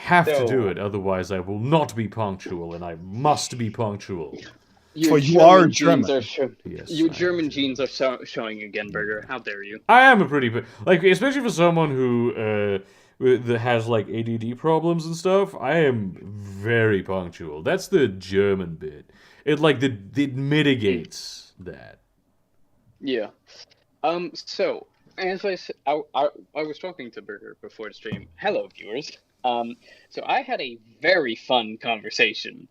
have to do it, otherwise I will not be punctual, and I must be punctual. Your you are genes German. Yes, your I am German German. genes are showing again, Burger. How dare you? I am a pretty like, especially for someone who that has like ADD problems and stuff. I am very punctual. That's the German bit. It mitigates that. Yeah. So as I was talking to Burger before the stream. Hello, viewers. So I had a very fun conversation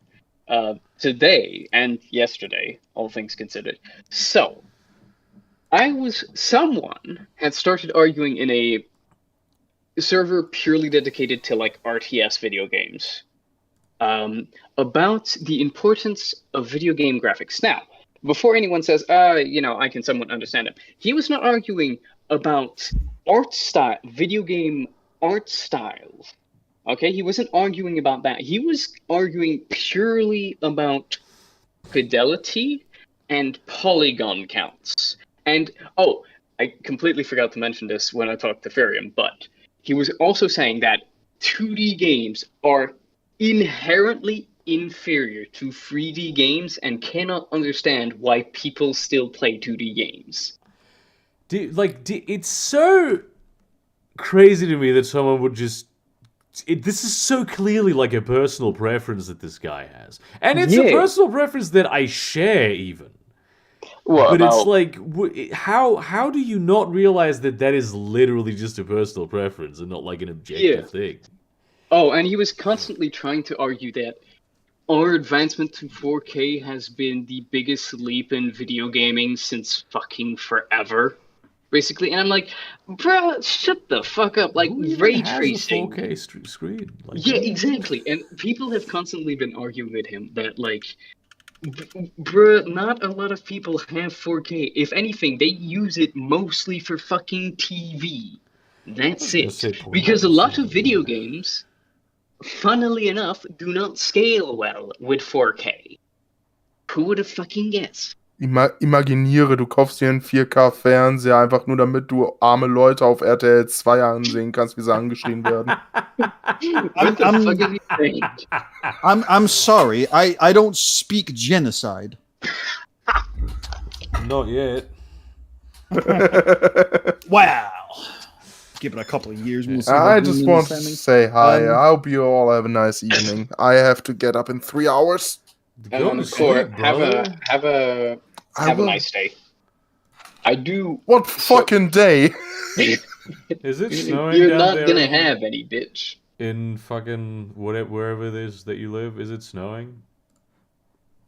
today and yesterday, all things considered. So someone had started arguing in a server purely dedicated to like RTS video games, about the importance of video game graphics. Now, before anyone says, I can somewhat understand him, he was not arguing about video game art styles. Okay, he wasn't arguing about that. He was arguing purely about fidelity and polygon counts. And, I completely forgot to mention this when I talked to Farium, but he was also saying that 2D games are inherently inferior to 3D games and cannot understand why people still play 2D games. It's so crazy to me that someone would just. This is so clearly like a personal preference that this guy has, and it's a personal preference that I share even. But it's like, how do you not realize that is literally just a personal preference and not like an objective thing? Oh, and he was constantly trying to argue that our advancement to 4K has been the biggest leap in video gaming since fucking forever, basically. And I'm like, bro, shut the fuck up. Like, ray tracing. 4K screen. Yeah, exactly. And people have constantly been arguing with him that, like, bruh, not a lot of people have 4K. If anything, they use it mostly for fucking TV. That's it. Because a lot of video games, funnily enough, do not scale well with 4K. Who would have fucking guessed? Imaginiere, du kaufst dir einen 4K-Fernseher einfach nur, damit du arme Leute auf RTL 2 ansehen kannst, wie sie angeschrien werden. I'm sorry. I don't speak genocide. Not yet. Wow. Give it a couple of years. We'll see. I just want to say hi. I hope you all have a nice evening. I have to get up in 3 hours. Have a nice day. I do. What fucking day? Is it snowing? You're not gonna have any, bitch. In fucking wherever it is that you live, is it snowing?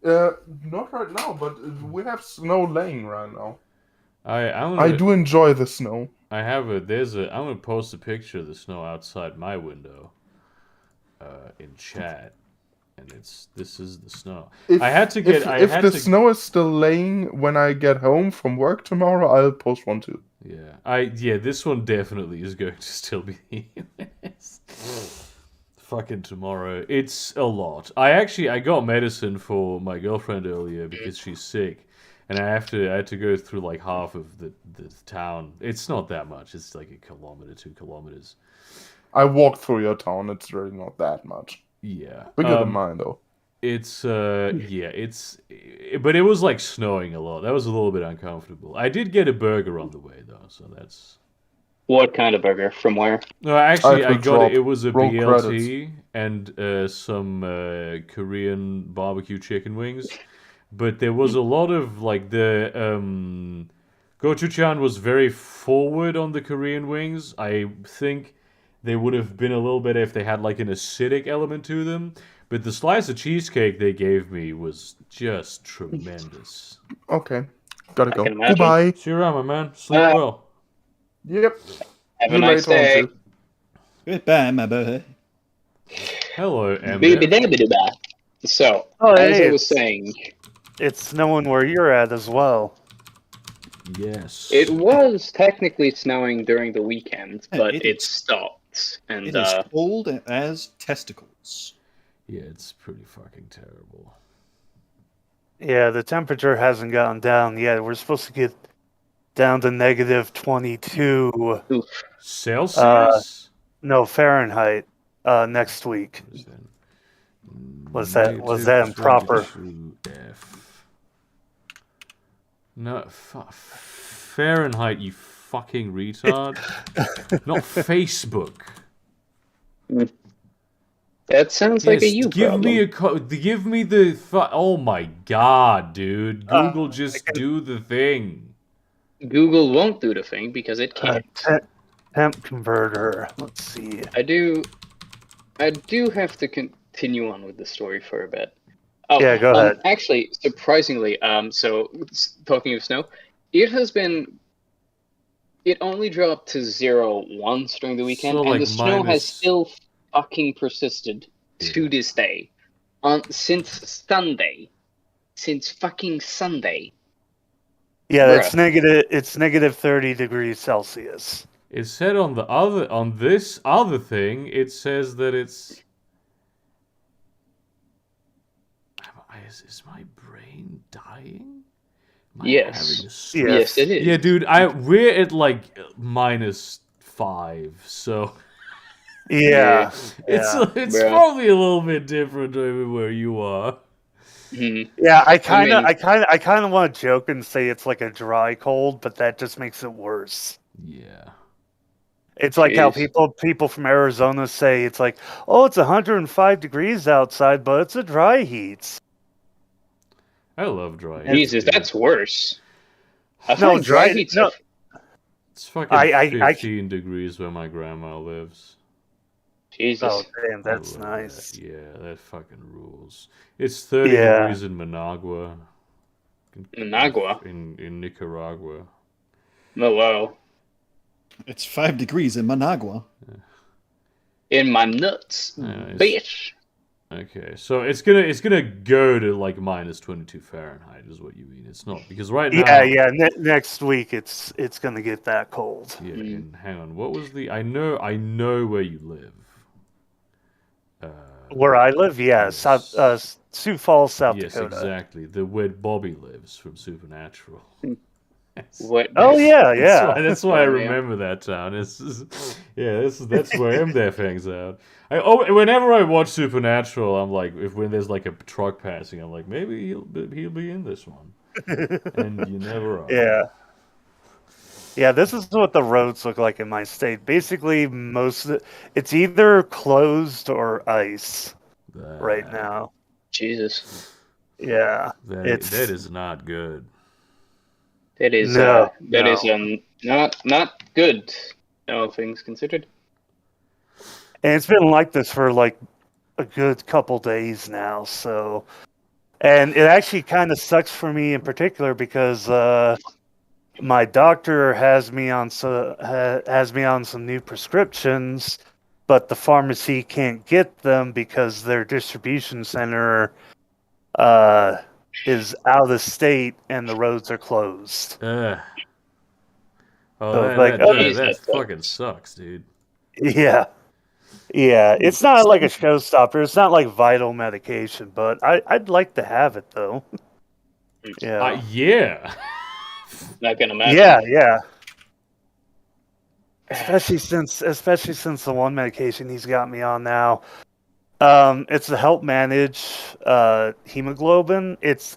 Not right now, but we have snow laying right now. I do enjoy the snow. I have I'm gonna post a picture of the snow outside my window, in chat, and this is the snow. If the snow is still laying when I get home from work tomorrow, I'll post one too. Yeah, this one definitely is going to still be fucking tomorrow. It's a lot. I got medicine for my girlfriend earlier because she's sick. And I had to go through like half of the town. It's not that much. It's like 1 kilometer, 2 kilometers. I walked through your town. It's really not that much. Yeah. Bigger than mine, though. But it was like snowing a lot. That was a little bit uncomfortable. I did get a burger on the way, though, so that's... What kind of burger? From where? No, actually, I got it. It was a BLT and some Korean barbecue chicken wings. But there was a lot of, like, the, Gochujang was very forward on the Korean wings. I think they would have been a little better if they had, like, an acidic element to them. But the slice of cheesecake they gave me was just tremendous. Okay. Gotta go. Goodbye. See you around, my man. Sleep well. Yep. Have a nice day. Goodbye, my boy. Hello, Emma. So, as I was saying... It's snowing where you're at as well. Yes. It was technically snowing during the weekend, but it stopped. And it is cold as testicles. Yeah, it's pretty fucking terrible. Yeah, the temperature hasn't gotten down yet. We're supposed to get down to negative 22. Celsius? No, Fahrenheit. next week. Was Negative that improper? 22F. No, Fahrenheit, you fucking retard. Not Facebook. That sounds like a Yes, you give problem. me give me the oh my god, dude. Google just can- do the thing. Google won't do the thing because it can't. Temp converter. Let's see. I do have to continue on with the story for a bit. Oh, Yeah, go ahead. Actually, surprisingly, so talking of snow, it only dropped to 0 once during the weekend, So, and like, the snow has minus- still fucking persisted to this day. Since fucking Sunday. Yeah, Bruh. it's negative 30 degrees Celsius. It said on this other thing, it says that it's. Is my brain dying? Am I Yes. having a stroke? Yes, it is. Yeah, dude, we're at like -5, so Yeah. it's Bruh. probably a little bit different everywhere you are. Mhm. Yeah, I mean- kind of want to joke and say it's like a dry cold, but that just makes it worse. Yeah. It's like how Jeez. people from Arizona say it's like, oh, it's 105 degrees outside, but it's a dry heat. I love dry heat. Jesus, dude. that's worse. I No, find dry dry- heat no. It's fucking I 15 degrees where my grandma lives. Jesus. Oh, damn, I that's love nice. that. Yeah, that fucking rules. It's 30 Yeah. degrees in Managua. Managua? In Nicaragua. Oh wow. It's 5 degrees in Managua. In my nuts, Nice. bitch. Okay, so it's gonna go to like -22 Fahrenheit is what you mean. It's not because right now. Yeah. Next week it's gonna get that cold. Yeah, and hang on. What was the? I know where you live. Where I live, yeah, Yes. Sioux Falls, South Yes, Dakota. exactly. Where Bobby lives from Supernatural. Yes. What? Oh yeah. That's why I Oh, yeah. remember that town. That's where MDF hangs out. Whenever I watch Supernatural, I'm like, when there's like a truck passing, I'm like, maybe he'll be in this one, and you never are. Yeah. Yeah, this is what the roads look like in my state. Basically, it's either closed or ice right now. Jesus. Yeah, That is not good. That is No, not good. All things considered. and it's been like this for like a good couple days now. So, and it actually kind of sucks for me in particular because my doctor has me on some new prescriptions, but the pharmacy can't get them because their distribution center is out of state and the roads are closed. Oh, So it's that, like, that, okay. that fucking sucks, dude. Yeah. It's not like a showstopper. It's not like vital medication, but I'd like to have it though. Yeah. Yeah. I can imagine. Yeah. Especially since the one medication he's got me on now. It's to help manage hemoglobin. It's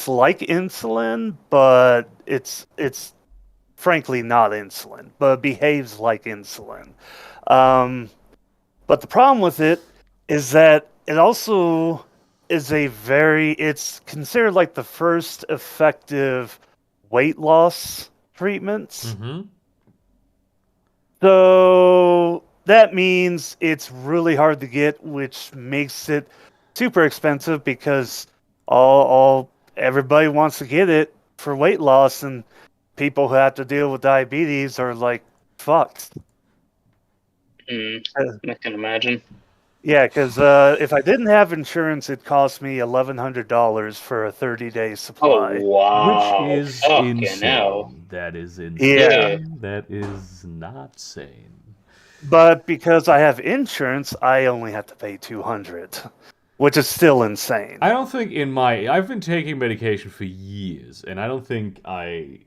like insulin, but it's frankly not insulin, but it behaves like insulin. But the problem with it is that it also is it's considered like the first effective weight loss treatments. Mm-hmm. So that means it's really hard to get, which makes it super expensive because everybody wants to get it for weight loss, and people who have to deal with diabetes are like fucked. I can imagine. Yeah, because if I didn't have insurance, it cost me $1,100 for a 30-day supply. Oh wow! Which is Fucking insane. hell. That is insane. Yeah. That is not sane. But because I have insurance, I only have to pay $200, which is still insane. I don't think I've been taking medication for years, and I don't think I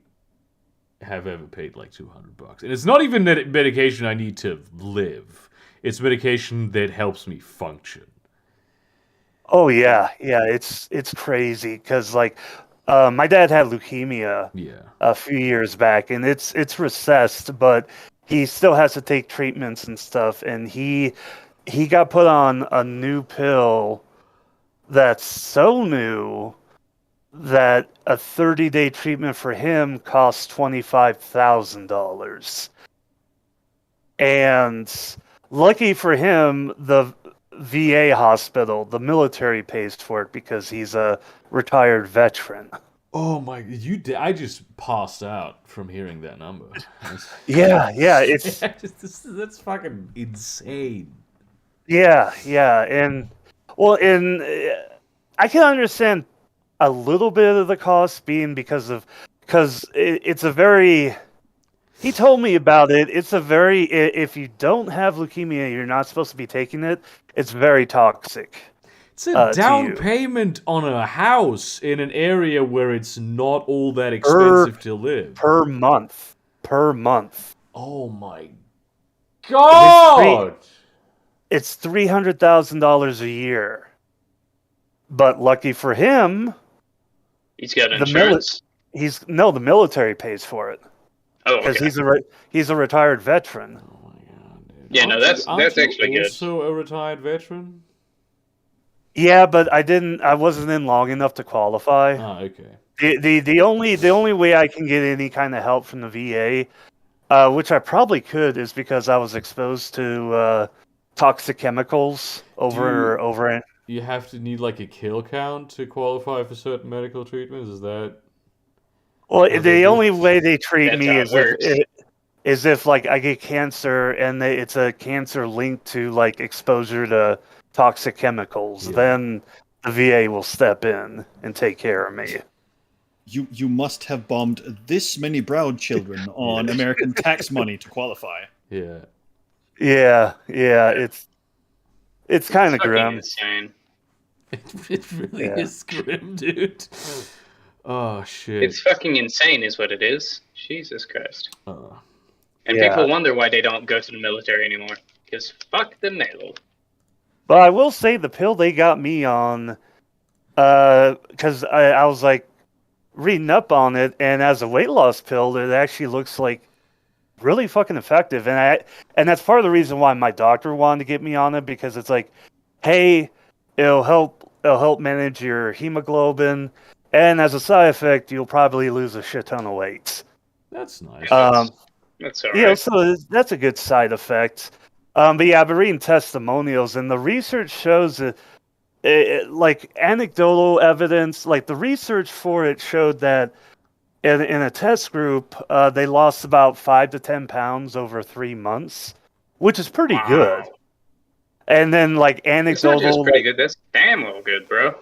have ever paid like $200. And it's not even medication I need to live. It's medication that helps me function. Oh yeah, it's crazy because my dad had leukemia Yeah. a few years back, and it's recessed, but he still has to take treatments and stuff, and he got put on a new pill that's so new that a 30-day treatment for him costs $25,000. And lucky for him, the VA hospital, the military pays for it because he's a retired veteran. Oh my! I just passed out from hearing that number. Yeah, it's that's fucking insane. yeah, and I can understand a little bit of the cost being because it's a very. He told me about it. It's a very if you don't have leukemia, you're not supposed to be taking it. It's very toxic. It's a down payment on a house in an area where it's not all that expensive to live. Per month. Oh my god! It's $300,000 a year. But lucky for him, he's got insurance. The military pays for it. Oh, because okay. he's a retired veteran. Oh my god, dude. Yeah, no, that's actually good. Also a retired veteran? Yeah, but I wasn't in long enough to qualify. Ah, okay. The only way I can get any kind of help from the VA, which I probably could, is because I was exposed to toxic chemicals over it. You have to need like a kill count to qualify for certain medical treatments. Is that? Well, the only way they treat That's me how it is if like I get cancer and it's a cancer linked to like exposure to toxic chemicals. Yeah. Then the VA will step in and take care of me. You must have bombed this many Brown children on American tax money to qualify. Yeah. Yeah. It's kind of grim. Insane. It really is grim, dude. Oh shit! It's fucking insane, is what it is. Jesus Christ. And Yeah. people wonder why they don't go to the military anymore. Because fuck the nail. But I will say the pill they got me on, because I was like reading up on it, and as a weight loss pill, it actually looks like really fucking effective, and that's part of the reason why my doctor wanted to get me on it, because it's like, hey, it'll help manage your hemoglobin, and as a side effect, you'll probably lose a shit ton of weight. That's nice. That's all right. So that's a good side effect. But yeah, I've been reading testimonials, and the research shows that, like anecdotal evidence, like the research for it showed that in a test group, they lost about 5 to 10 pounds over 3 months, which is pretty good. And then like It's not anecdotal, just pretty good. That's damn well good, bro.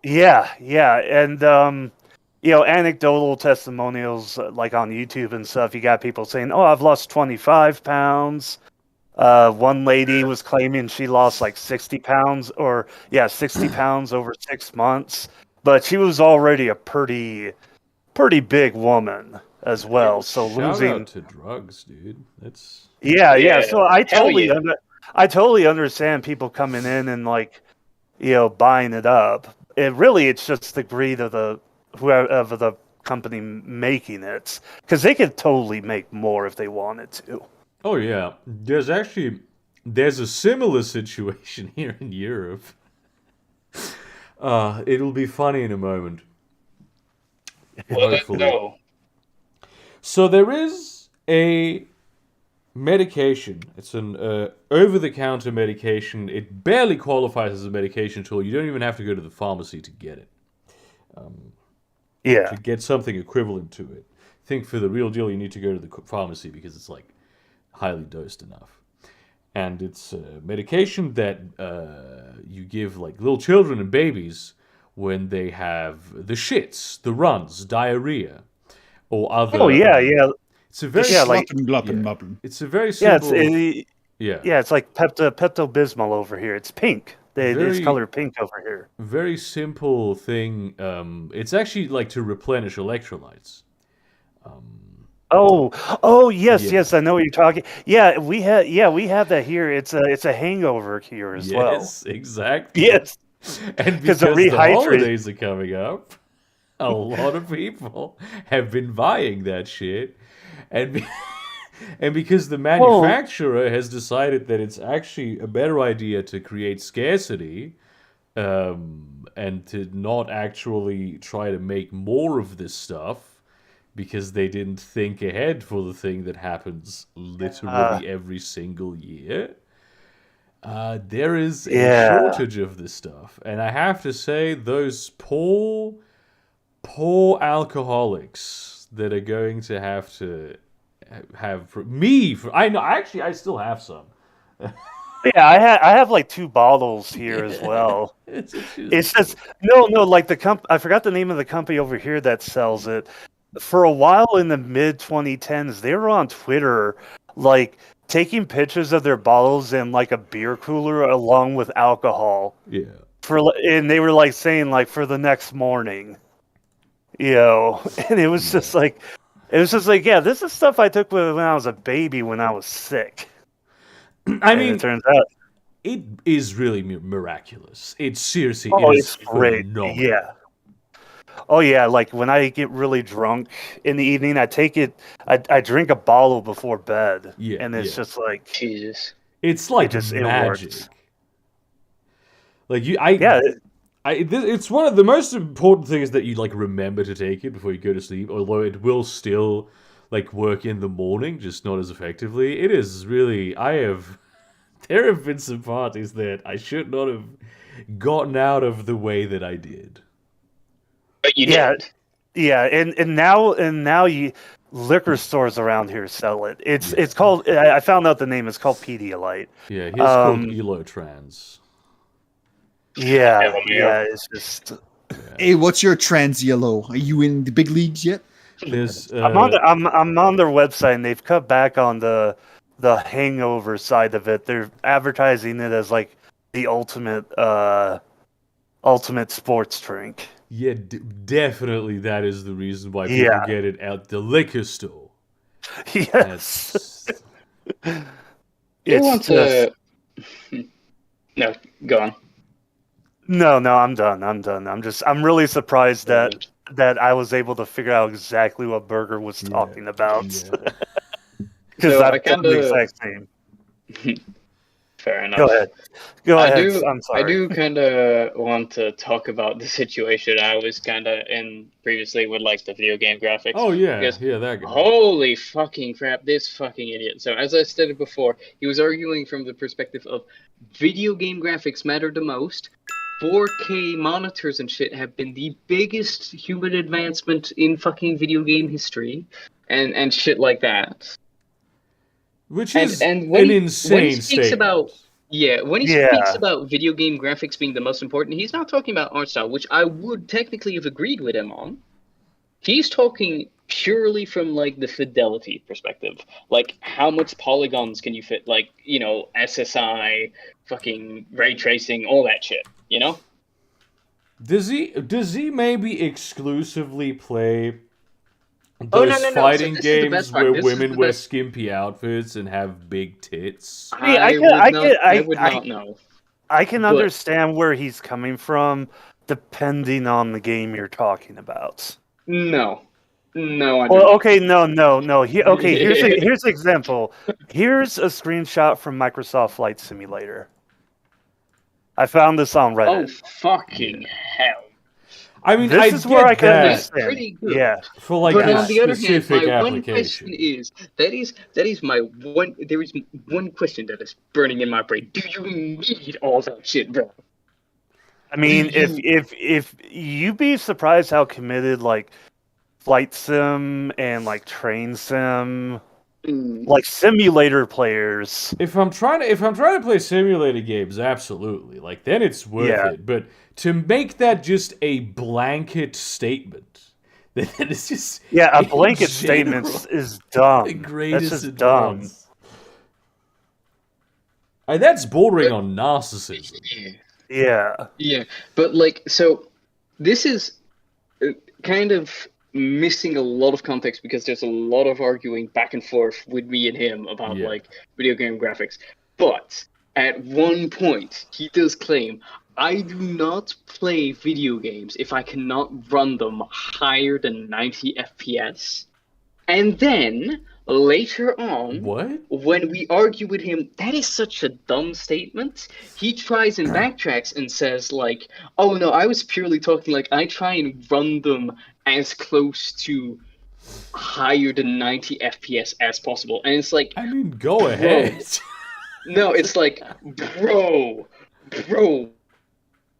yeah, and anecdotal testimonials like on YouTube and stuff. You got people saying, "Oh, I've lost 25 pounds." One lady was claiming she lost like 60 pounds, 60 pounds over 6 months, but she was already a pretty big woman as well. So Shout losing out to drugs, dude. That's yeah. So I Hell totally understand people coming in and like buying it up. It's just the greed of whoever the company making it, because they could totally make more if they wanted to. oh yeah. There's a similar situation here in Europe. It'll be funny in a moment. Well, let's Hopefully. go. So there is a medication. It's an over-the-counter medication. It barely qualifies as a medication at all. You don't even have to go to the pharmacy to get it. Yeah. To get something equivalent to it. I think for the real deal, you need to go to the pharmacy because it's like highly dosed enough. And it's a medication that you give like little children and babies when they have the shits, the runs, diarrhea, or other. Oh yeah. It's a very It's a very simple. It's like Pepto-Bismol over here. It's pink. It's colored pink over here. Very simple thing. It's actually like to replenish electrolytes. Oh, yes, Yeah. yes, I know what you're talking. Yeah, we have that here. It's a hangover cure as well. Yes, exactly. Yes, And 'Cause it because the rehydrates- holidays are coming up, a lot of people have been buying that shit, and and because the manufacturer has decided that it's actually a better idea to create scarcity, and to not actually try to make more of this stuff, because they didn't think ahead for the thing that happens literally every single year. There is a shortage of this stuff, and I have to say, those poor alcoholics that are going to have I know, actually I still have some. Yeah, I have like 2 bottles here as well. It's just no, like I forgot the name of the company over here that sells it. For a while in the mid 2010s, they were on Twitter, like taking pictures of their bottles in like a beer cooler along with alcohol. Yeah. And they were like saying like for the next morning, and it was just like, yeah, this is stuff I took when I was a baby when I was sick. I mean, it turns out it is really miraculous. It's seriously, it's great. phenomenal. Yeah. Oh yeah, like when I get really drunk in the evening, I take it. I drink a bottle before bed. Yeah, and it's just like Jesus. It's like it magic. works. Like it's one of the most important things that you like remember to take it before you go to sleep. Although it will still like work in the morning, just not as effectively. It is really. There have been some parties that I should not have gotten out of the way that I did. But you did. Yeah, and now liquor stores around here sell it. It's called. I found out the name. It's called Pedialyte. Yeah, here's called Elotrans. Yeah, it's just. Hey, what's your trans yellow? Are you in the big leagues yet? There's I'm on their website, and they've cut back on the hangover side of it. They're advertising it as like the ultimate sports drink. Yeah, definitely that is the reason why people get it at the liquor store. Yes. You want to... No, go on. No, I'm done. I'm really surprised that I was able to figure out exactly what Burger was talking about. Because I've done the exact same. Fair enough. Go ahead. I'm sorry. I do kind of want to talk about the situation I was kind of in previously with like the video game graphics. Oh yeah, because, that guy. Holy fucking crap, this fucking idiot. So as I stated before, he was arguing from the perspective of video game graphics matter the most. 4K monitors and shit have been the biggest human advancement in fucking video game history, and shit like that. Which is an insane statement. When he speaks about video game graphics being the most important, he's not talking about art style, which I would technically have agreed with him on. He's talking purely from like the fidelity perspective, like how much polygons can you fit, like, you know, SSI, fucking ray tracing, all that shit, you know? Does he maybe exclusively play those fighting games where women wear skimpy outfits and have big tits? I would not know. I can understand where he's coming from, depending on the game you're talking about. No, I don't. Okay, no. Here's an example. Here's a screenshot from Microsoft Flight Simulator. I found this on Reddit. Oh, fucking hell. I mean, this is where I can understand. That's pretty good. Yeah. For like but a on the other hand, my application. one question is that is my one. There is one question that is burning in my brain. Do you need all that shit, bro? I mean, if you'd be surprised how committed like flight sim and like train sim, like simulator players. If I'm trying to play simulator games, absolutely. Like then it's worth it. But to make that just a blanket statement, that is just a blanket statement is dumb. The greatest That's just dumb. That's bordering on narcissism. Yeah. But like, so this is kind of missing a lot of context because there's a lot of arguing back and forth with me and him about like video game graphics. But at one point, he does claim, I do not play video games if I cannot run them higher than 90 FPS. And then later on, when we argue with him, that is such a dumb statement. He tries and backtracks and says like, oh no, I was purely talking like I try and run them as close to higher than 90 FPS as possible. And it's like, I mean, go ahead. No, it's like, bro,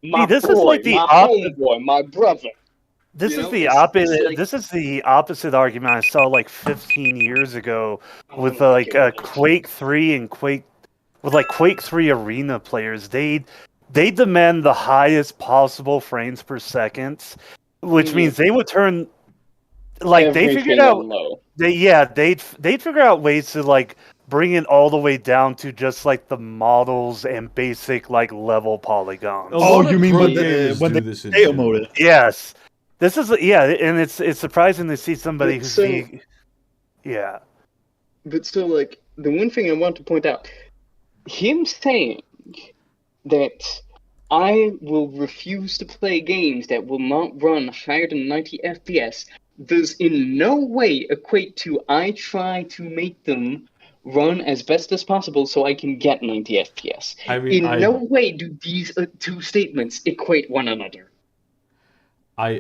my this boy, is like the my homeboy, my brother. This is the opposite. Like, this is the opposite argument I saw like 15 years ago with Quake 3 and Quake 3 Arena players. They demand the highest possible frames per second, which means they would turn like they figured out low. They'd figure out ways to like bring it all the way down to just like the models and basic like level polygons. Oh, you mean when they data mode it? Yes. This is and it's surprising to see somebody who's But so like the one thing I want to point out, him saying that I will refuse to play games that will not run higher than 90 FPS does in no way equate to I try to make them run as best as possible so I can get 90 FPS. I mean, no way do these two statements equate one another. I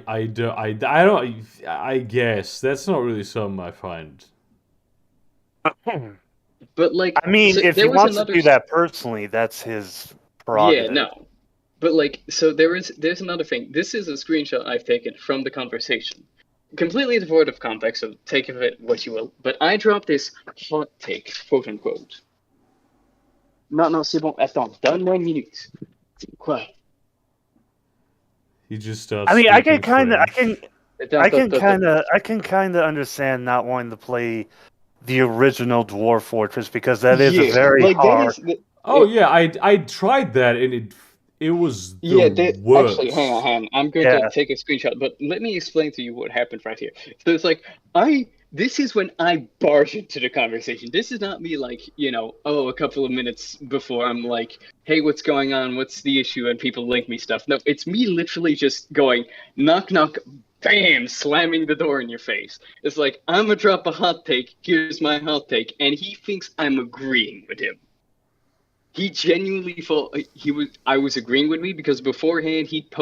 guess that's not really something I find. But like, I mean, if he wants to do that personally, that's his prerogative. Yeah, no. But like, so there's another thing. This is a screenshot I've taken from the conversation, completely devoid of context. So take of it what you will. But I dropped this hot take, quote unquote. Non, c'est bon. Attends, donne-moi une minute. Quoi? He just starts. I mean, I can kind of understand not wanting to play the original Dwarf Fortress because that is a very hard. I tried that and it was the worst. Actually, hang on. I'm going to take a screenshot, but let me explain to you what happened right here. So it's like this is when I barge into the conversation. This is not me like, a couple of minutes before I'm like, hey, what's going on? What's the issue? And people link me stuff. No, it's me literally just going, knock, knock, bam, slamming the door in your face. It's like, I'm going to drop a hot take. Here's my hot take. And he thinks I'm agreeing with him. He genuinely thought I was agreeing with me because beforehand he'd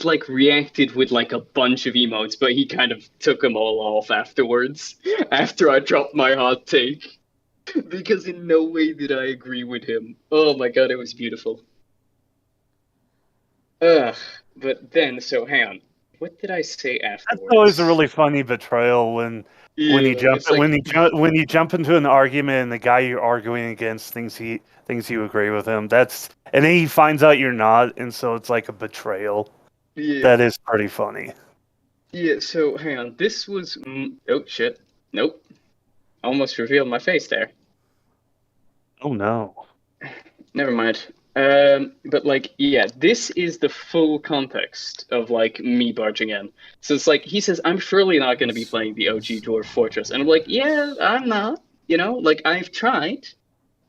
like reacted with like a bunch of emotes, but he kind of took them all off afterwards after I dropped my hot take because in no way did I agree with him. Oh my god, it was beautiful. But then hang on, what did I say afterwards? That's always a really funny betrayal when you jump into an argument and the guy you're arguing against thinks you agree with him. And then he finds out you're not, and so it's like a betrayal. Yeah. That is pretty funny. Yeah. So hang on, this was oh shit, nope, almost revealed my face there. Oh no. Never mind. But like, yeah, this is the full context of like me barging in. So it's like he says, I'm surely not going to be playing the OG Dwarf Fortress, and I'm like, yeah, I'm not. Like I've tried.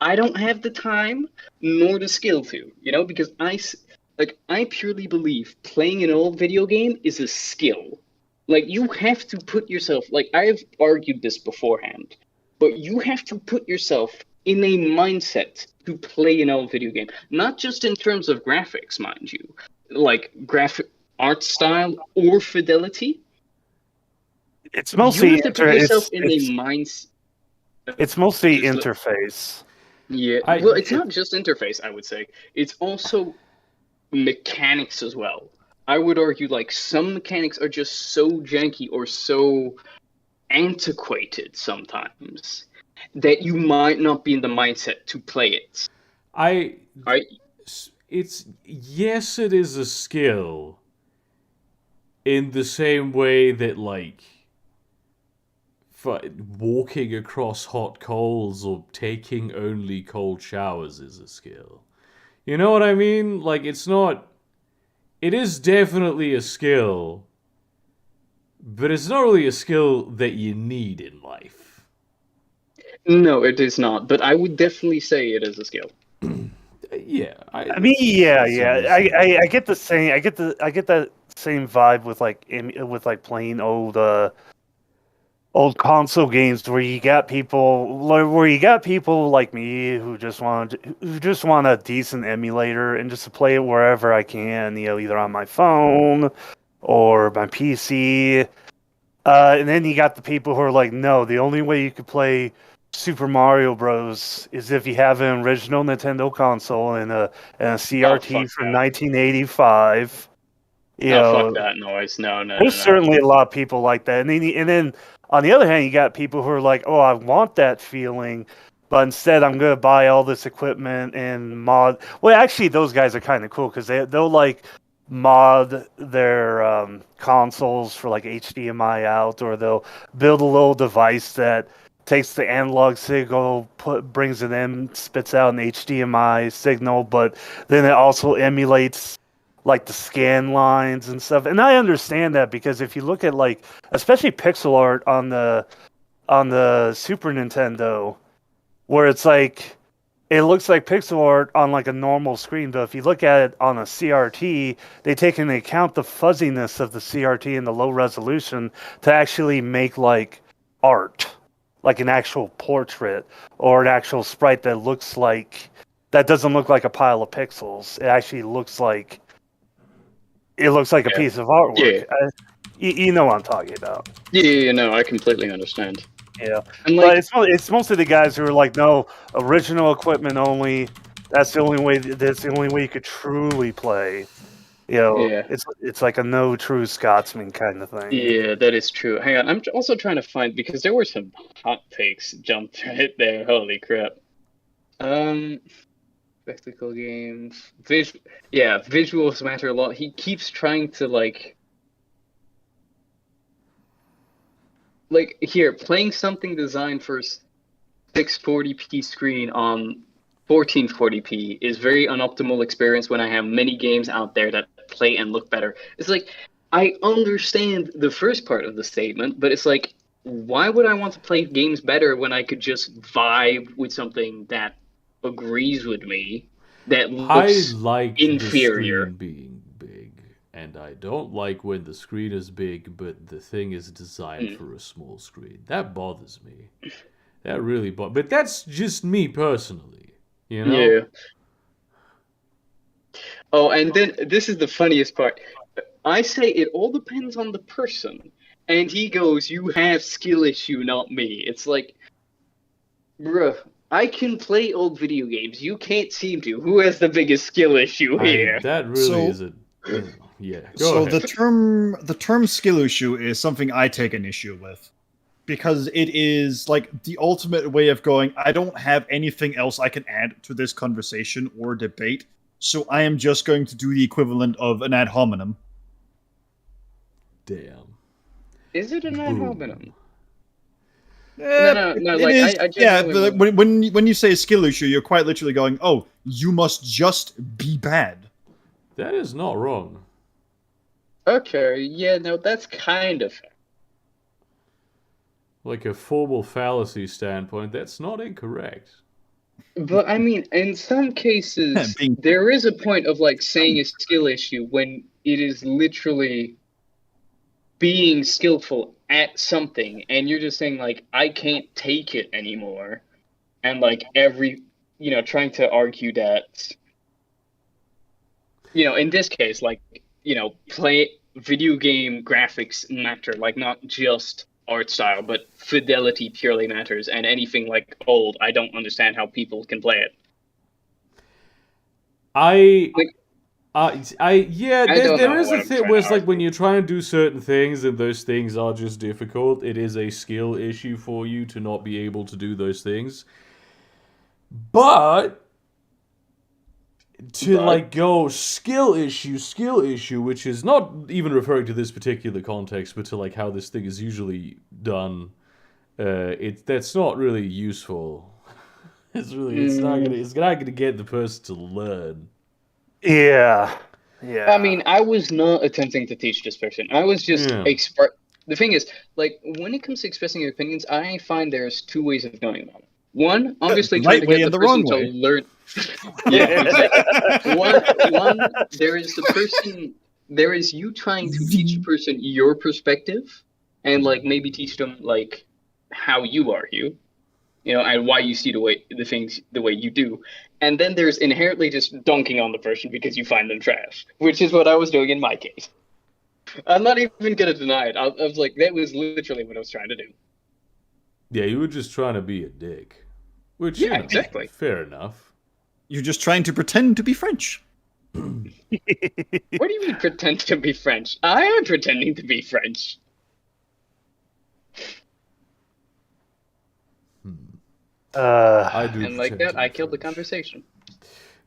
I don't have the time nor the skill to, because I purely believe playing an old video game is a skill. Like you have to put yourself, like I've argued this beforehand, but you have to put yourself in a mindset to play an old video game. Not just in terms of graphics, mind you, like graphic art style or fidelity. It's mostly you have to put yourself in a mindset. It's mostly interface. Yeah, well, it's not just interface, I would say. It's also mechanics as well. I would argue, like, some mechanics are just so janky or so antiquated sometimes that you might not be in the mindset to play it. Yes, it is a skill. In the same way that, like, walking across hot coals or taking only cold showers is a skill. You know what I mean? Like, it is definitely a skill, but it's not really a skill that you need in life. No, it is not. But I would definitely say it is a skill. Yeah, I mean, yeah. that's I get the same. I get that same vibe with like playing old console games where you got people like me who just want a decent emulator and just to play it wherever I can, either on my phone or my PC. And then you got the people who are like, no, the only way you could play Super Mario Bros. Is if you have an original Nintendo console and a CRT from 1985. Fuck that noise. No. There's certainly a lot of people like that. And then on the other hand, you got people who are like, oh, I want that feeling, but instead I'm going to buy all this equipment and mod. Well, actually, those guys are kind of cool because they'll like mod their consoles for like HDMI out, or they'll build a little device that takes the analog signal, brings it in, spits out an HDMI signal, but then it also emulates like the scan lines and stuff. And I understand that because if you look at like, especially pixel art on the Super Nintendo, where it's like, it looks like pixel art on like a normal screen, but if you look at it on a CRT, they take into account the fuzziness of the CRT and the low resolution to actually make like art, like an actual portrait or an actual sprite that doesn't look like a pile of pixels. It actually looks like a piece of artwork. Yeah. You know what I'm talking about. Yeah, no, I completely understand. Yeah, And but like, it's mostly the guys who are like, no, original equipment only. That's the only way. That's the only way you could truly play. Yeah. It's like a no true Scotsman kind of thing. Yeah, that is true. Hang on, I'm also trying to find, because there were some hot takes jumped right there. Holy crap. Spectacle games. Visuals matter a lot. He keeps trying to like here, playing something designed for 640p screen on 1440p is very unoptimal experience when I have many games out there that play and look better. It's like, I understand the first part of the statement, but it's like, why would I want to play games better when I could just vibe with something that agrees with me, that looks inferior? The screen being big, and I don't like when the screen is big, but the thing is designed for a small screen. That bothers me. That really bothers. But that's just me personally, you know? Yeah. Oh, and then this is the funniest part. I say it all depends on the person, and he goes, "You have skill issue, not me." It's like, bruh, I can play old video games. You can't seem to. Who has the biggest skill issue here? That really is a... Yeah, go ahead. The term skill issue is something I take an issue with, because it is like the ultimate way of going, I don't have anything else I can add to this conversation or debate, so I am just going to do the equivalent of an ad hominem. Damn. Is it an ad hominem? No. Like, I genuinely... but when you say skill issue, you're quite literally going, oh, you must just be bad. That is not wrong. Okay, yeah, no, that's kind of fair. Like a formal fallacy standpoint, that's not incorrect. But I mean, in some cases, there is a point of like saying a skill issue when it is literally being skillful at something, and you're just saying like, I can't take it anymore, and like trying to argue that, in this case, like, play video game graphics matter, like not just art style, but fidelity purely matters, and anything like old, I don't understand how people can play it. There is a thing where it's like when you're trying to do certain things and those things are just difficult, it is a skill issue for you to not be able to do those things. But go skill issue, which is not even referring to this particular context, but to like how this thing is usually done, that's not really useful. It's not gonna get the person to learn. Yeah. I mean, I was not attempting to teach this person. I was just the thing is, like, when it comes to expressing your opinions, I find there's two ways of going about it. One, obviously, The trying right to way get and the the wrong person to way. learn. Yeah, exactly. One, there is the person. There is you trying to teach a person your perspective, and like maybe teach them like how you argue, and why you see the things the way you do. And then there's inherently just dunking on the person because you find them trash, which is what I was doing in my case. I'm not even gonna deny it. I was like, that was literally what I was trying to do. Yeah, you were just trying to be a dick. Which, Yeah, exactly. fair enough. You're just trying to pretend to be French. What do you mean pretend to be French? I am pretending to be French. I do. And like pretend that, to be I killed the French. conversation.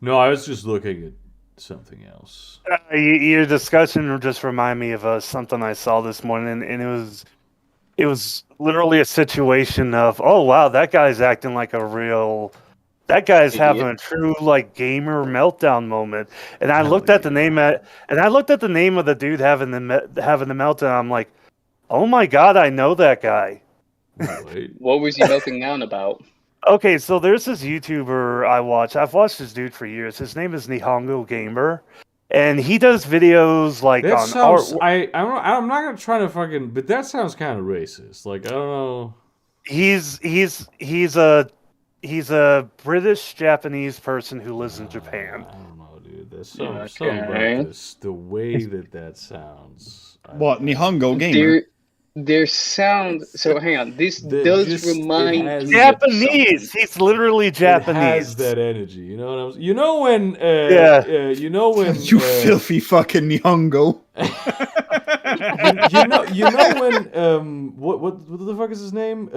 No, I was just looking at something else. Your discussion just reminded me of something I saw this morning, and it was literally a situation of, oh wow, that guy's acting like a real. That guy's Idiot. having a true like gamer meltdown moment, and I Hell looked at the yeah. name of the dude having the meltdown. I'm like, oh my god, I know that guy. Wait. What was he melting down about? Okay, so there's this YouTuber I watch. I've watched this dude for years. His name is Nihongo Gamer, and he does videos like That on sounds. art. I'm not gonna try to fucking. But that sounds kind of racist. Like, I don't know. He's a British Japanese person who lives in Japan. I don't know, dude. There's something Okay. about this. The way that sounds. What, Nihongo Gamer? Their sound. So hang on. This does it remind has- me of Japanese. something. He's literally It Japanese. has that energy. You know what I'm saying? You know when. Yeah. You know when. You filthy fucking Nihongo. you know when what the fuck is his name?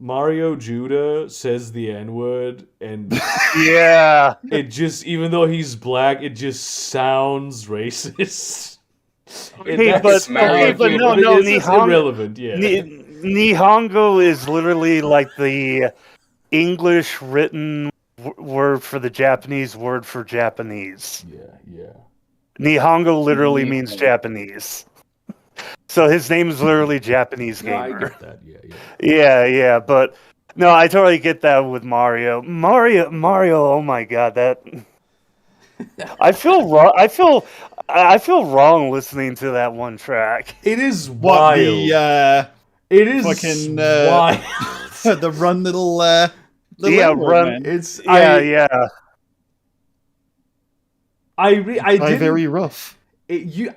Mario Judah says the N-word and Yeah. it just, even though he's black, it just sounds racist. Okay, but That's okay, but no, it's Nihongo- irrelevant, yeah. Nihongo is literally like the English written word for the Japanese word for Japanese. Yeah. Nihongo literally means Nihongo. Japanese. So his name is literally Japanese No, I Gamer. get that, yeah. Yeah, but no, I totally get that with Mario. Mario, oh my god, that I feel wrong. I feel wrong listening to that one track. It is What wild. It is fucking, wild. the run little Yeah, N-word, run- man. It's Yeah. I Try didn't, very rough. you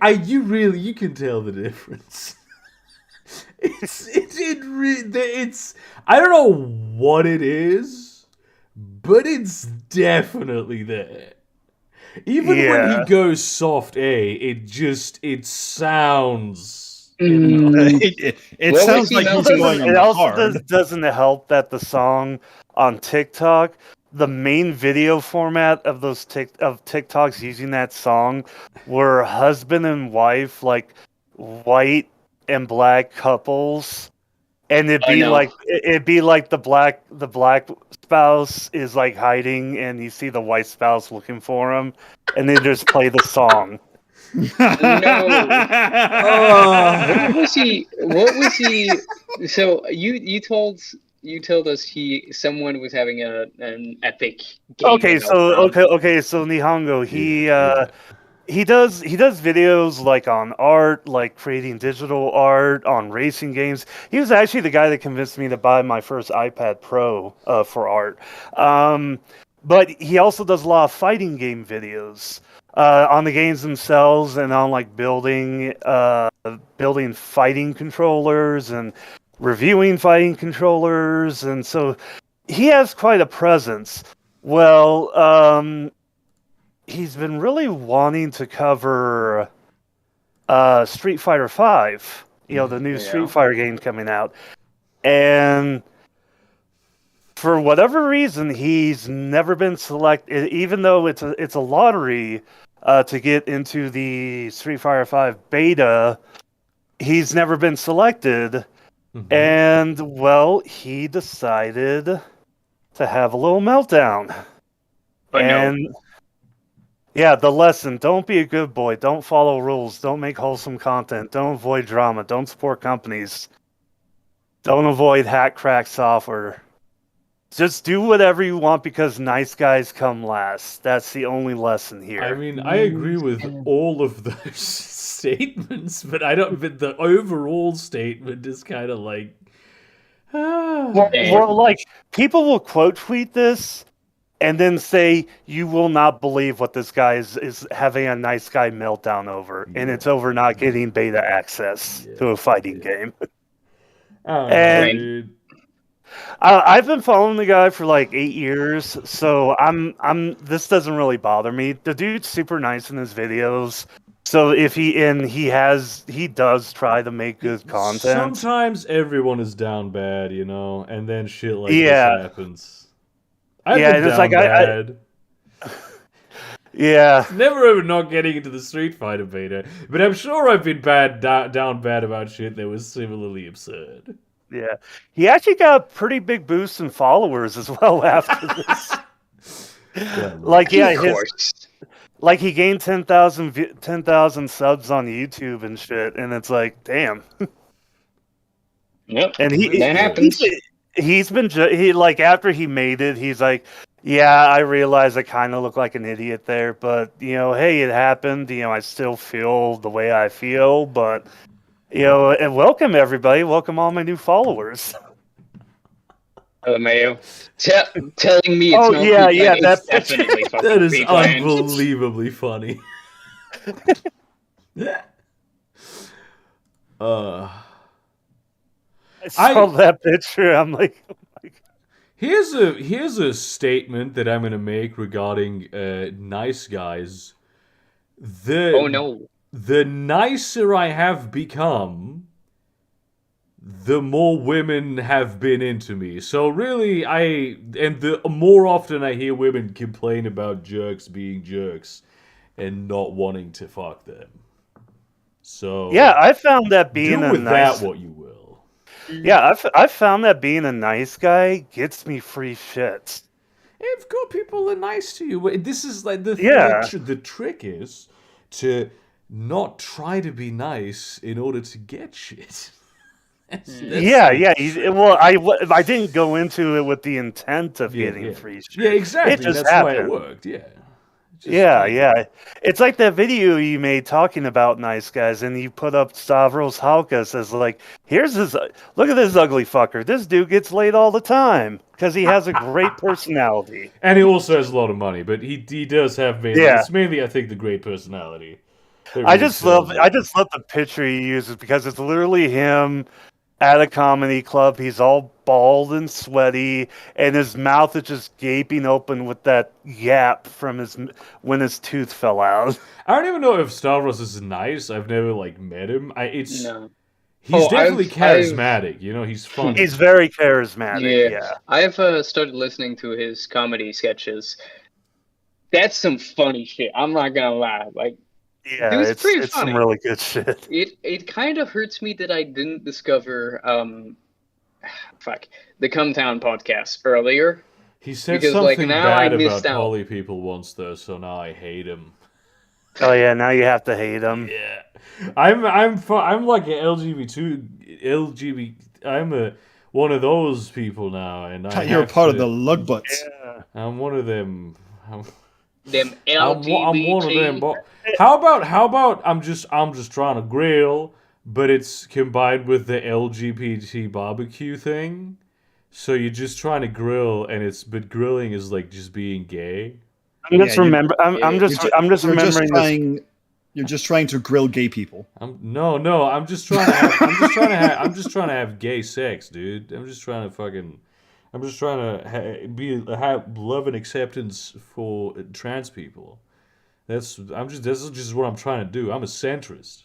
can tell the difference. it's I don't know what it is, but it's definitely there. Even when he goes soft A, it sounds. It What sounds was he like he's melting going on It the also hard. doesn't help that the song on TikTok, the main video format of those TikToks using that song were husband and wife, like white and black couples, and it'd I be know. like the black spouse is like hiding, and you see the white spouse looking for him, and they just play the song. What was he? So you told us someone was having an epic game. Okay, so Nihongo, he does videos like on art, like creating digital art on racing games. He was actually the guy that convinced me to buy my first iPad Pro for art. But he also does a lot of fighting game videos on the games themselves and on like building fighting controllers and reviewing fighting controllers, and so he has quite a presence. Well, he's been really wanting to cover Street Fighter V, the new Street Fighter game coming out. And for whatever reason, he's never been selected, even though it's a lottery to get into the Street Fighter V beta. He's never been selected. Mhm. And, well, he decided to have a little meltdown. But and no. Yeah, the lesson: don't be a good boy, don't follow rules, don't make wholesome content, don't avoid drama, don't support companies, don't avoid hack crack software. Just do whatever you want because nice guys come last. That's the only lesson here. I mean, I agree with all of those statements, but I don't. But the overall statement is kind of like, Well, like people will quote tweet this and then say you will not believe what this guy is having a nice guy meltdown over, and it's over not getting beta access to a fighting game. And dude. I've been following the guy for like 8 years, so I'm. This doesn't really bother me. The dude's super nice in his videos. So if he does try to make good content. Sometimes everyone is down bad, you know, and then shit like this happens. I've been and it's down like bad. Yeah. Never ever not getting into the Street Fighter beta, but I'm sure I've been down bad about shit that was similarly absurd. Yeah, he actually got a pretty big boost in followers as well after this. Like, yeah, like he gained 10,000 subs on YouTube and shit, and it's like, damn. Yep, and that happens. He's been like after he made it, he's like, yeah, I realize I kind of look like an idiot there, but you know, hey, it happened. You know, I still feel the way I feel, but. You know, and welcome everybody. Welcome all my new followers. Mayo, telling me it's not yeah, that's definitely fucking that is pre-planned. Unbelievably funny. I saw that picture. I'm like, oh my God. Here's a statement that I'm gonna make regarding nice guys. Oh no. The nicer I have become, the more women have been into me. So really, the more often I hear women complain about jerks being jerks and not wanting to fuck them. So yeah, I found that being do with that what you will. Yeah, I found that being a nice guy gets me free shit. If good people are nice to you, this is like the trick is to not try to be nice in order to get shit. Well, I didn't go into it with the intent of getting free shit. Yeah, exactly. It just That's happened. why it worked. Yeah. Yeah. It's like that video you made talking about nice guys, and you put up Stavros Halkas as like, look at this ugly fucker. This dude gets laid all the time because he has a great personality, and he also has a lot of money. But he does have it's mainly I think the great personality. Really I just love the picture he uses because it's literally him at a comedy club. He's all bald and sweaty, and his mouth is just gaping open with that gap from when his tooth fell out. I don't even know if Stavros is nice. I've never met him. He's definitely charismatic. You know, he's funny. He's very charismatic. Yeah. I've started listening to his comedy sketches. That's some funny shit. I'm not gonna lie. Yeah, it's funny. Some really good shit. It kind of hurts me that I didn't discover the Come Town podcast earlier. He said something bad about poly people once though, so now I hate him. Oh yeah, now you have to hate him. Yeah, I'm like an I'm one of those people now, and you're a part of the lug butts. Yeah, I'm one of them. Them LGBT. I'm one of them. But how about I'm just trying to grill, but it's combined with the LGBT barbecue thing. So you're just trying to grill, but grilling is like just being gay. I'm just remembering. You're just trying to grill gay people. No. I'm just trying to have gay sex, dude. I'm just trying to have love and acceptance for trans people. This is just what I'm trying to do. I'm a centrist.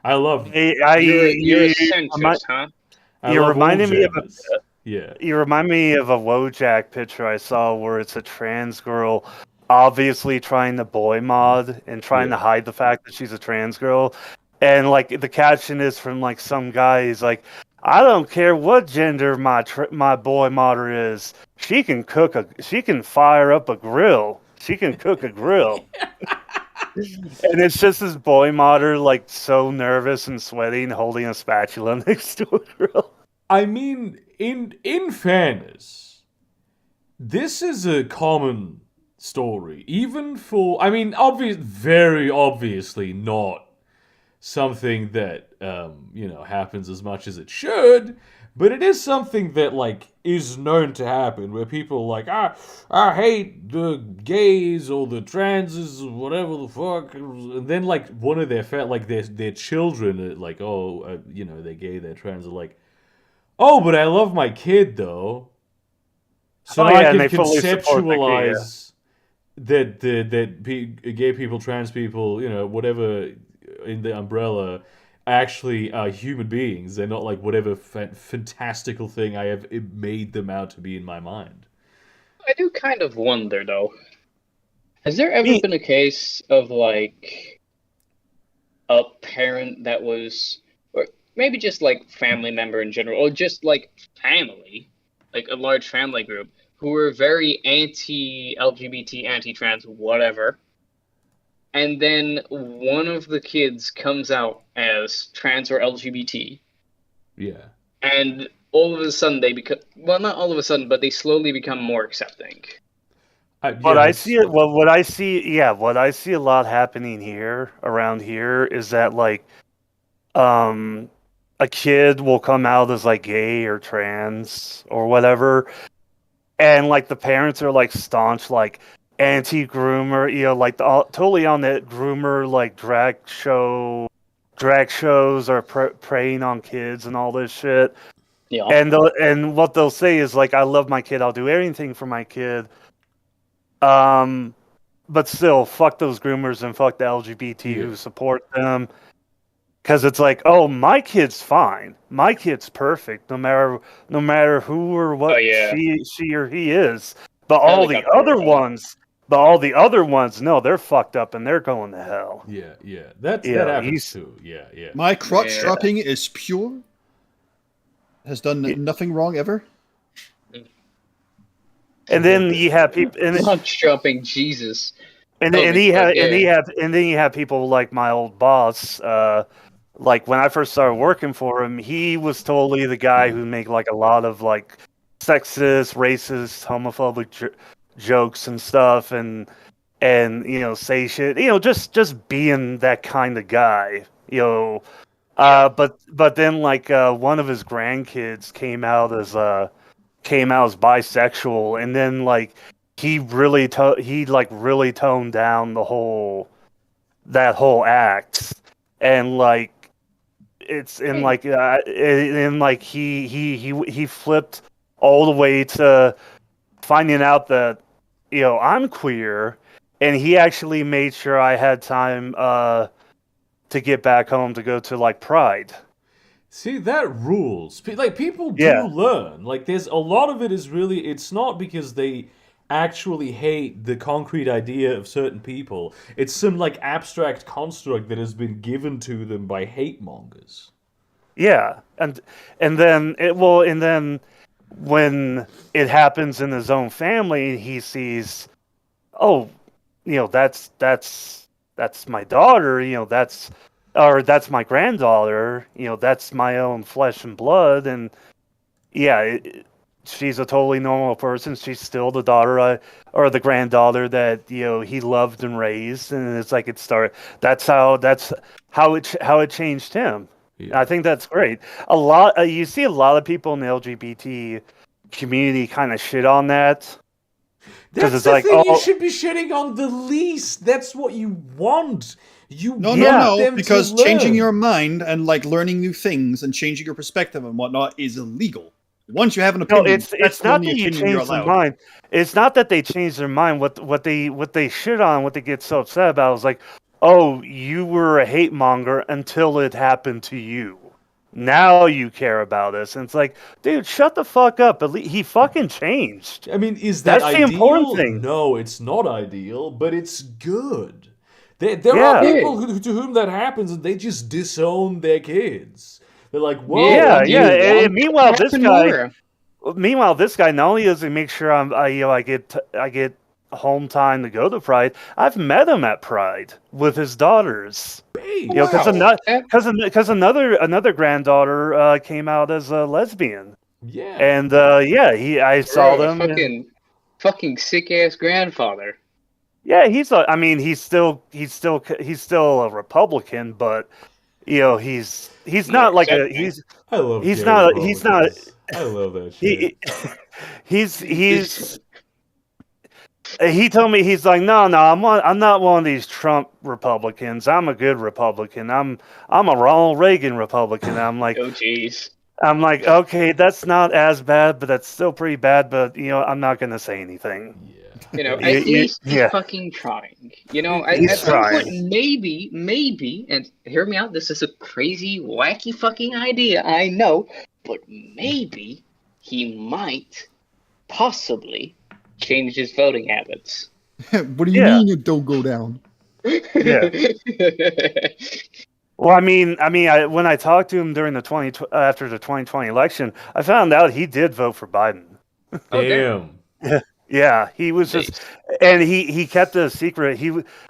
I love. You're a centrist, huh? You reminded me of You remind me of a Wojak picture I saw where it's a trans girl obviously trying to boy mod and trying to hide the fact that she's a trans girl. And the caption is from some guy. He's like, I don't care what gender my boy modder is. She can fire up a grill. She can cook a grill. And it's just this boy modder, like, so nervous and sweating, holding a spatula next to a grill. I mean, in fairness, this is a common story, even for. I mean, very obviously not something that happens as much as it should, but it is something that like is known to happen, where people are like, I hate the gays or the transes or whatever the fuck, and then like one of their children are like, they're gay, they're trans, are like, oh, but I love my kid though, so now I and can they fully support the kid, conceptualize that gay people, trans people, whatever in the umbrella, actually are human beings. They're not like whatever fantastical thing I have made them out to be in my mind. I do kind of wonder though. Has there ever been a case of like a parent that was, or maybe just like family member in general, or just like family, like a large family group, who were very anti-LGBT, anti-trans, whatever, and then one of the kids comes out as trans or LGBT, Yeah. and all of a sudden they become, well, not all of a sudden, but they slowly become more accepting. What I see a lot happening around here is that like, a kid will come out as like gay or trans or whatever, and like the parents are like staunch like anti-groomer, like totally on that groomer like drag shows are preying on kids and all this shit. Yeah. And what they'll say is like, I love my kid, I'll do anything for my kid. But still, fuck those groomers and fuck the LGBT who support them. Because it's like, oh, my kid's fine. My kid's perfect, no matter who or what she or he is. But all the other ones, no, they're fucked up and they're going to hell. Yeah. That happens too. Yeah. My crotch dropping is pure. Has done nothing wrong ever. And then you have people, Crotch dropping, Jesus. And then you have people like my old boss. Like when I first started working for him, he was totally the guy who made like a lot of like sexist, racist, homophobic jokes and stuff, and say shit. Just being that kind of guy. But then like one of his grandkids came out as bisexual, and then like he really toned down that whole act, and like it's in like he flipped all the way to finding out that I'm queer, and he actually made sure I had time to get back home to go to like Pride. See, that rules. Like, people do learn. Like, there's a lot of it is really, it's not because they actually hate the concrete idea of certain people. It's some, like, abstract construct that has been given to them by hate mongers. Yeah, and then when it happens in his own family, he sees, oh, that's my daughter, that's my granddaughter, that's my own flesh and blood, and she's a totally normal person. She's still the daughter or the granddaughter that he loved and raised, and it's like that's how it changed him. Yeah. I think that's great. You see a lot of people in the LGBT community kind of shit on that. That's it's the like, thing you should be shitting on the least. That's what you want. No, because changing your mind and like learning new things and changing your perspective and whatnot is illegal. Once you have an opinion, it's not that you change their mind. It's not that they change their mind. What they shit on, what they get so upset about is like, oh, you were a hate monger until it happened to you. Now you care about us. And it's like, dude, shut the fuck up. He fucking changed. I mean, is that That's ideal? The important thing. No, it's not ideal, but it's good. There are people to whom that happens and they just disown their kids. They're like, whoa. And meanwhile, this guy not only does he make sure I get home time to go to Pride. I've met him at Pride with his daughters. Hey, You know, because another granddaughter came out as a lesbian. yeah. And I saw them. Fucking sick ass grandfather. Yeah, he's still a Republican, but you know, he's not like a he's I love he's gay not I love that he shit. he told me, he's like, no, I'm not one of these Trump Republicans. I'm a good Republican. I'm a Ronald Reagan Republican. I'm like, oh jeez. I'm like, okay, that's not as bad, but that's still pretty bad. But you know, I'm not gonna say anything. Yeah. You know, at least he's fucking trying. You know, at some point, maybe, and hear me out, this is a crazy, wacky fucking idea, I know, but maybe he might possibly change his voting habits. What do you mean it don't go down? Yeah. Well, I mean, when I talked to him during after the 2020 election, I found out he did vote for Biden. Damn. Yeah, he was just, and he kept it a secret.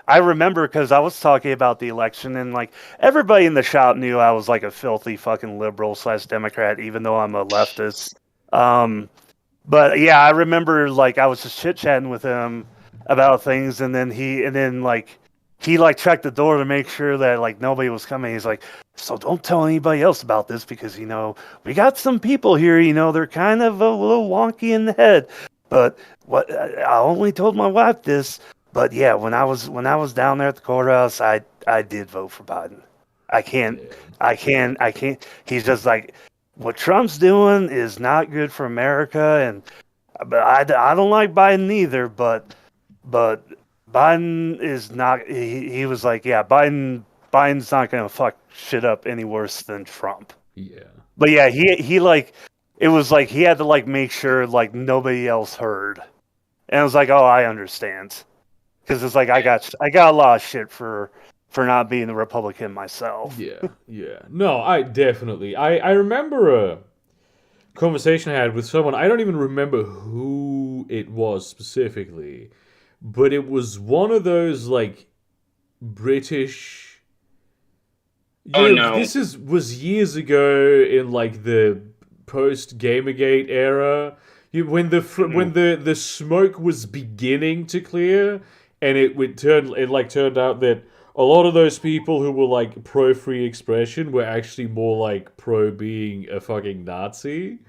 I remember because I was talking about the election, and like everybody in the shop knew I was like a filthy fucking liberal / Democrat, even though I'm a leftist. But yeah, I remember like I was just chit chatting with him about things, and then he checked the door to make sure that like nobody was coming. He's like, so don't tell anybody else about this because you know we got some people here. You know they're kind of a little wonky in the head. But I only told my wife this. But yeah, when I was down there at the courthouse, I did vote for Biden. I can't. He's just like, what Trump's doing is not good for America, but I don't like Biden either. But Biden is not. He was like, yeah, Biden's not gonna fuck shit up any worse than Trump. Yeah. But yeah, he like, it was like he had to like make sure like nobody else heard, and I was like, oh, I understand, because it's like I got a lot of shit for not being a Republican myself. Yeah. No, I definitely. I remember a conversation I had with someone. I don't even remember who it was specifically, but it was one of those like British. No! This was years ago in like the post Gamergate era. When the smoke was beginning to clear, and it turned out that a lot of those people who were like pro free expression were actually more like pro being a fucking Nazi,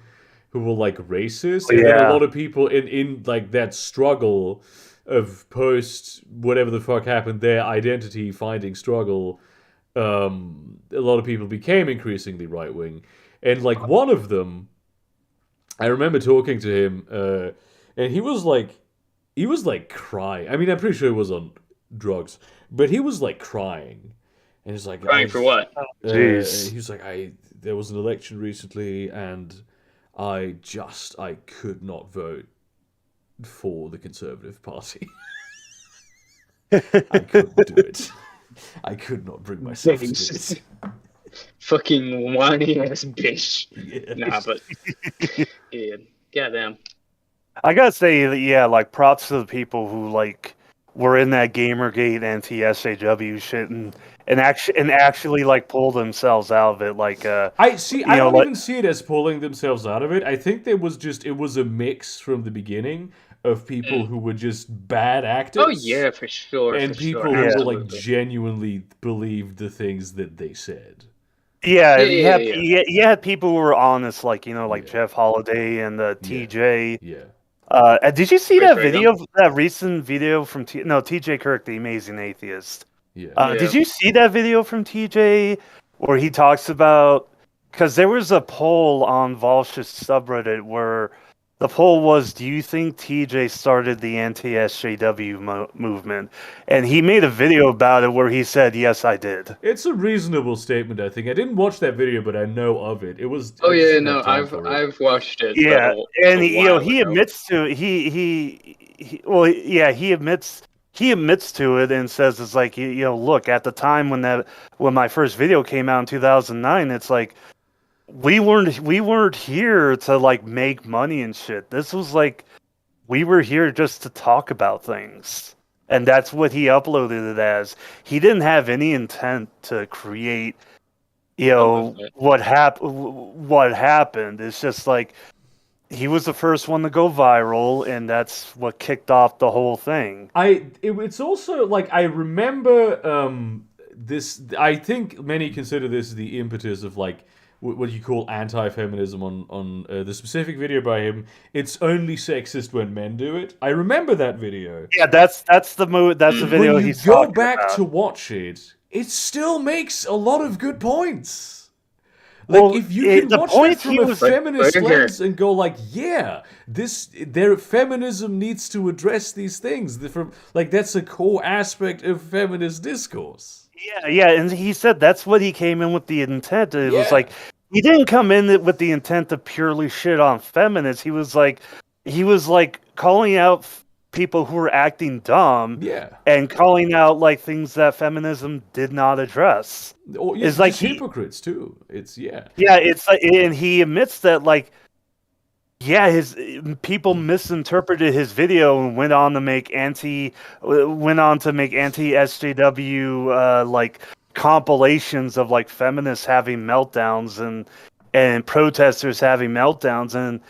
who were like racist, and then a lot of people in like that struggle of post whatever the fuck happened there, identity finding struggle, a lot of people became increasingly right wing, and like one of them, I remember talking to him, and he was like crying. I mean, I'm pretty sure he was on drugs, but he was like crying, and he's like crying for what? Jeez. He was like, there was an election recently, and I could not vote for the Conservative Party. I couldn't do it. I could not bring myself to do it. Fucking whiny ass bitch. Yeah. Nah, but yeah, goddamn. I gotta say that, yeah, like props to the people who like were in that Gamergate anti-SJW shit and actually like pulled themselves out of it. Like I don't even see it as pulling themselves out of it. I think it was a mix from the beginning of people who were just bad actors. Oh yeah, for sure. And people who were like genuinely believed the things that they said. Yeah, you had people who were honest, like like Jeff Holiday and TJ. Yeah. Did you see that video? That recent video from TJ Kirk, the Amazing Atheist. Yeah. Did you see that video from TJ where he talks about, because there was a poll on Volsh's subreddit where the poll was, do you think TJ started the anti-SJW movement? And he made a video about it where he said, yes, I did. It's a reasonable statement, I think. I didn't watch that video, but I know of it. It was. Oh yeah, no, I've watched it. Yeah, and he admits to he admits to it and says it's like look, at the time when my first video came out in 2009, it's like we weren't here to like make money and shit. This was like we were here just to talk about things. And that's what he uploaded it as. He didn't have any intent to create, what happened. It's just like he was the first one to go viral, and that's what kicked off the whole thing. It's also like I remember this. I think many consider this the impetus of like what you call anti-feminism on the specific video by him. It's only sexist when men do it. I remember that video. Yeah, that's the video when you he's go talking back about. to watch it, it still makes a lot of good points. Like, Well, if you can the watch point that from he a was- feminist lens and go like, yeah, their feminism needs to address these things. That's a core aspect of feminist discourse. Yeah, and he said that's what he came in with the intent. It was Yeah. like he didn't come in with the intent to purely shit on feminists. He was like calling out people who were acting dumb, Yeah. and calling out like things that feminism did not address. Or It's like just hypocrites too. It's Yeah, it's like, and he admits that like, yeah, his people misinterpreted his video and went on to make anti SJW like compilations of like feminists having meltdowns and protesters having meltdowns, and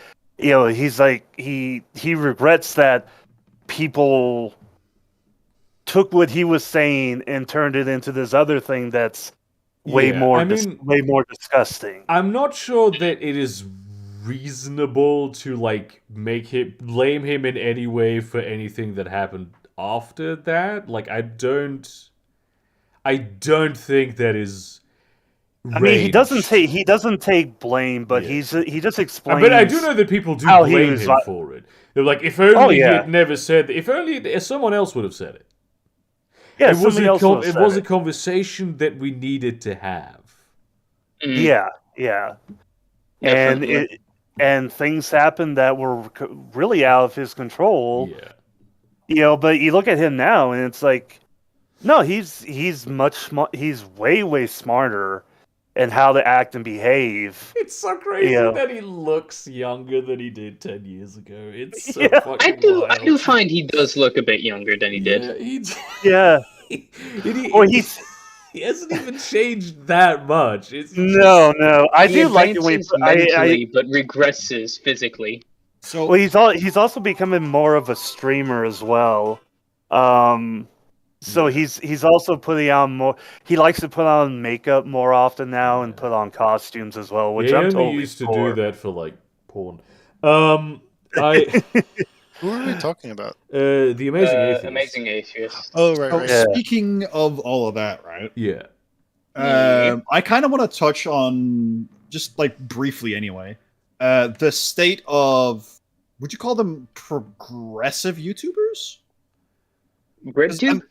he's like he regrets that people took what he was saying and turned it into this other thing that's way more disgusting. I'm not sure that it is reasonable to like blame him in any way for anything that happened after that. Like I don't think that is I mean, he doesn't take blame, but he just explains. But I do know that people do blame him for it. They're like, if only he had never said that. If only someone else would have said it. Yeah, it was a conversation that we needed to have. Yeah. And things happened that were really out of his control. Yeah. But you look at him now, and it's like, no, he's way smarter in how to act and behave. It's so crazy that he looks younger than he did 10 years ago. It's so fucking wild. I do find he does look a bit younger than he did. Yeah. He hasn't even changed that much. No. I do like it when mentally, but regresses physically. So he's also becoming more of a streamer as well. So he's also putting on more. He likes to put on makeup more often now and put on costumes as well, which I'm totally used to for. do that for like porn. Who are we talking about? The Amazing Atheist. Amazing Atheist. Oh, right. Yeah. Speaking of all of that, right? Yeah. I kind of want to touch on, just like briefly anyway, the state of, would you call them progressive YouTubers? BreadTube?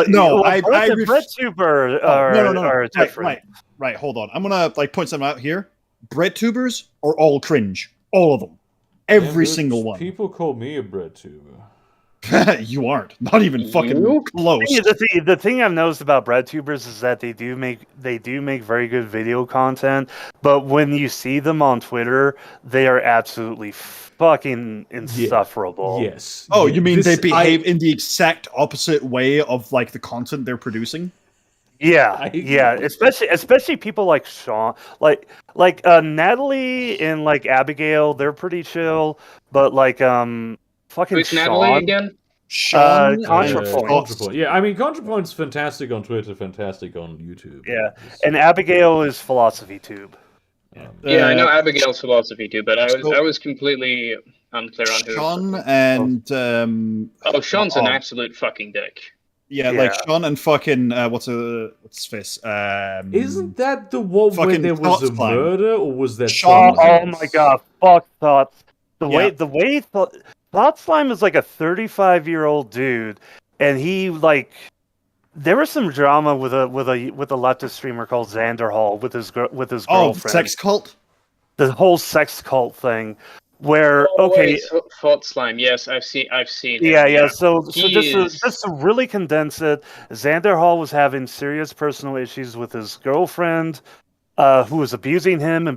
No, BreadTube are different. Right. Hold on. I'm gonna like point something out here. BreadTubers are all cringe. All of them. Every single one. People call me a BreadTuber. You aren't. Not even fucking close. The thing I've noticed about BreadTubers is that they do make very good video content, but when you see them on Twitter, they are absolutely fucking insufferable. Yes. Oh, you mean they behave in the exact opposite way of like the content they're producing? Yeah. Especially people like Sean, like Natalie and like Abigail, they're pretty chill, but like fucking Who's Sean. Natalie again? Sean ContraPoint. Yeah, I mean ContraPoint's fantastic on Twitter, fantastic on YouTube. Yeah, and Abigail is Philosophy Tube. Yeah, I know Abigail's philosophy too, but I was completely unclear on who. Sean and Sean's an absolute fucking dick. Yeah, like Sean and fucking what's his face? Isn't that the one where fucking there was a Thoughtslime. murder, or was that Sean, someone oh else? my god, fuck Thoughts. The Yeah. way Thoughtslime is like a 35-year-old dude, and he like there was some drama with a leftist streamer called Xander Hall with his girlfriend. Oh, sex cult. The whole sex cult thing, where Thought Slime. Yes, I've seen. It. Yeah. So He just to really condense it, Xander Hall was having serious personal issues with his girlfriend, who was abusing him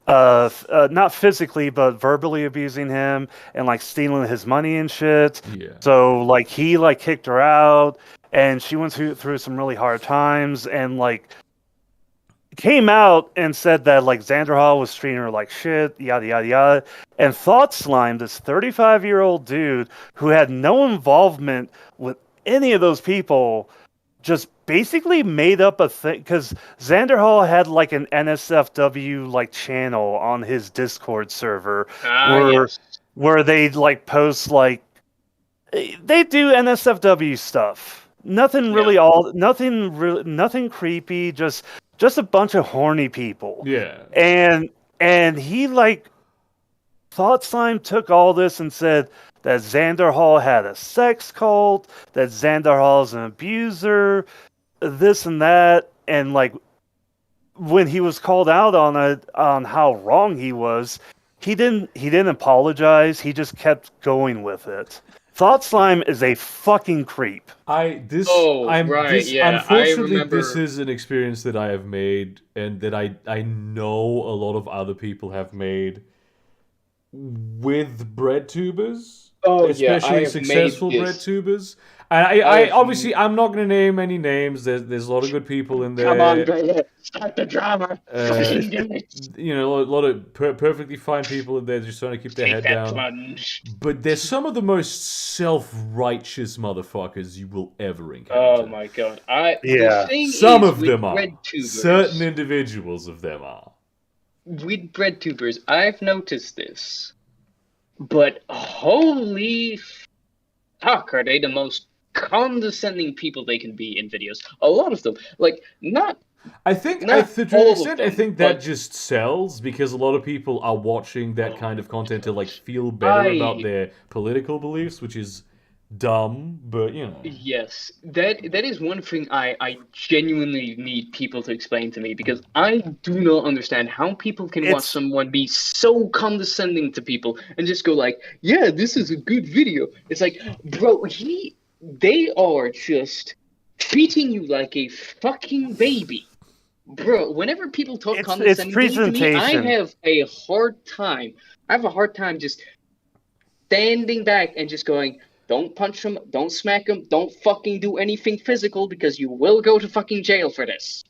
not physically, but verbally abusing him and like stealing his money and shit. Yeah. So like he like kicked her out, and she went through some really hard times, and like came out and said that like Xander Hall was treating her like shit, yada yada yada. And Thought Slime, this 35-year-old dude who had no involvement with any of those people, just basically made up a thing, because Xander Hall had like an NSFW like channel on his Discord server where they like post like they do NSFW stuff. Nothing really nothing creepy, just a bunch of horny people. Yeah. And he like Thought Slime took all this and said that Xander Hall had a sex cult, that Xander Hall's an abuser, this and that, and like when he was called out on it, on how wrong he was, he didn't apologize. He just kept going with it. Thought Slime is a fucking creep. Unfortunately, this is an experience that I have made, and that I know a lot of other people have made with bread tubers, especially successful bread tubers. And I obviously I'm not going to name any names. There's a lot of good people in there. Come on, brother, start the drama. You know, a lot of perfectly fine people in there just trying to keep their head down. Plunge. But there's some of the most self-righteous motherfuckers you will ever encounter. Oh my god! Some of them are. Certain individuals of them are. With bread tubers, I've noticed this, but holy fuck, are they the most condescending people they can be in videos? A lot of them, like not. I think to an extent, I think that just sells, because a lot of people are watching that kind of content to like feel better about their political beliefs, which is dumb, but you know. Yes, that is one thing I genuinely need people to explain to me, because I do not understand how people can watch someone be so condescending to people and just go like, yeah, this is a good video. It's like, bro, they are just treating you like a fucking baby. Bro, whenever people talk condescendingly to me, I have a hard time just standing back and just going, don't punch him, don't smack him, don't fucking do anything physical, because you will go to fucking jail for this.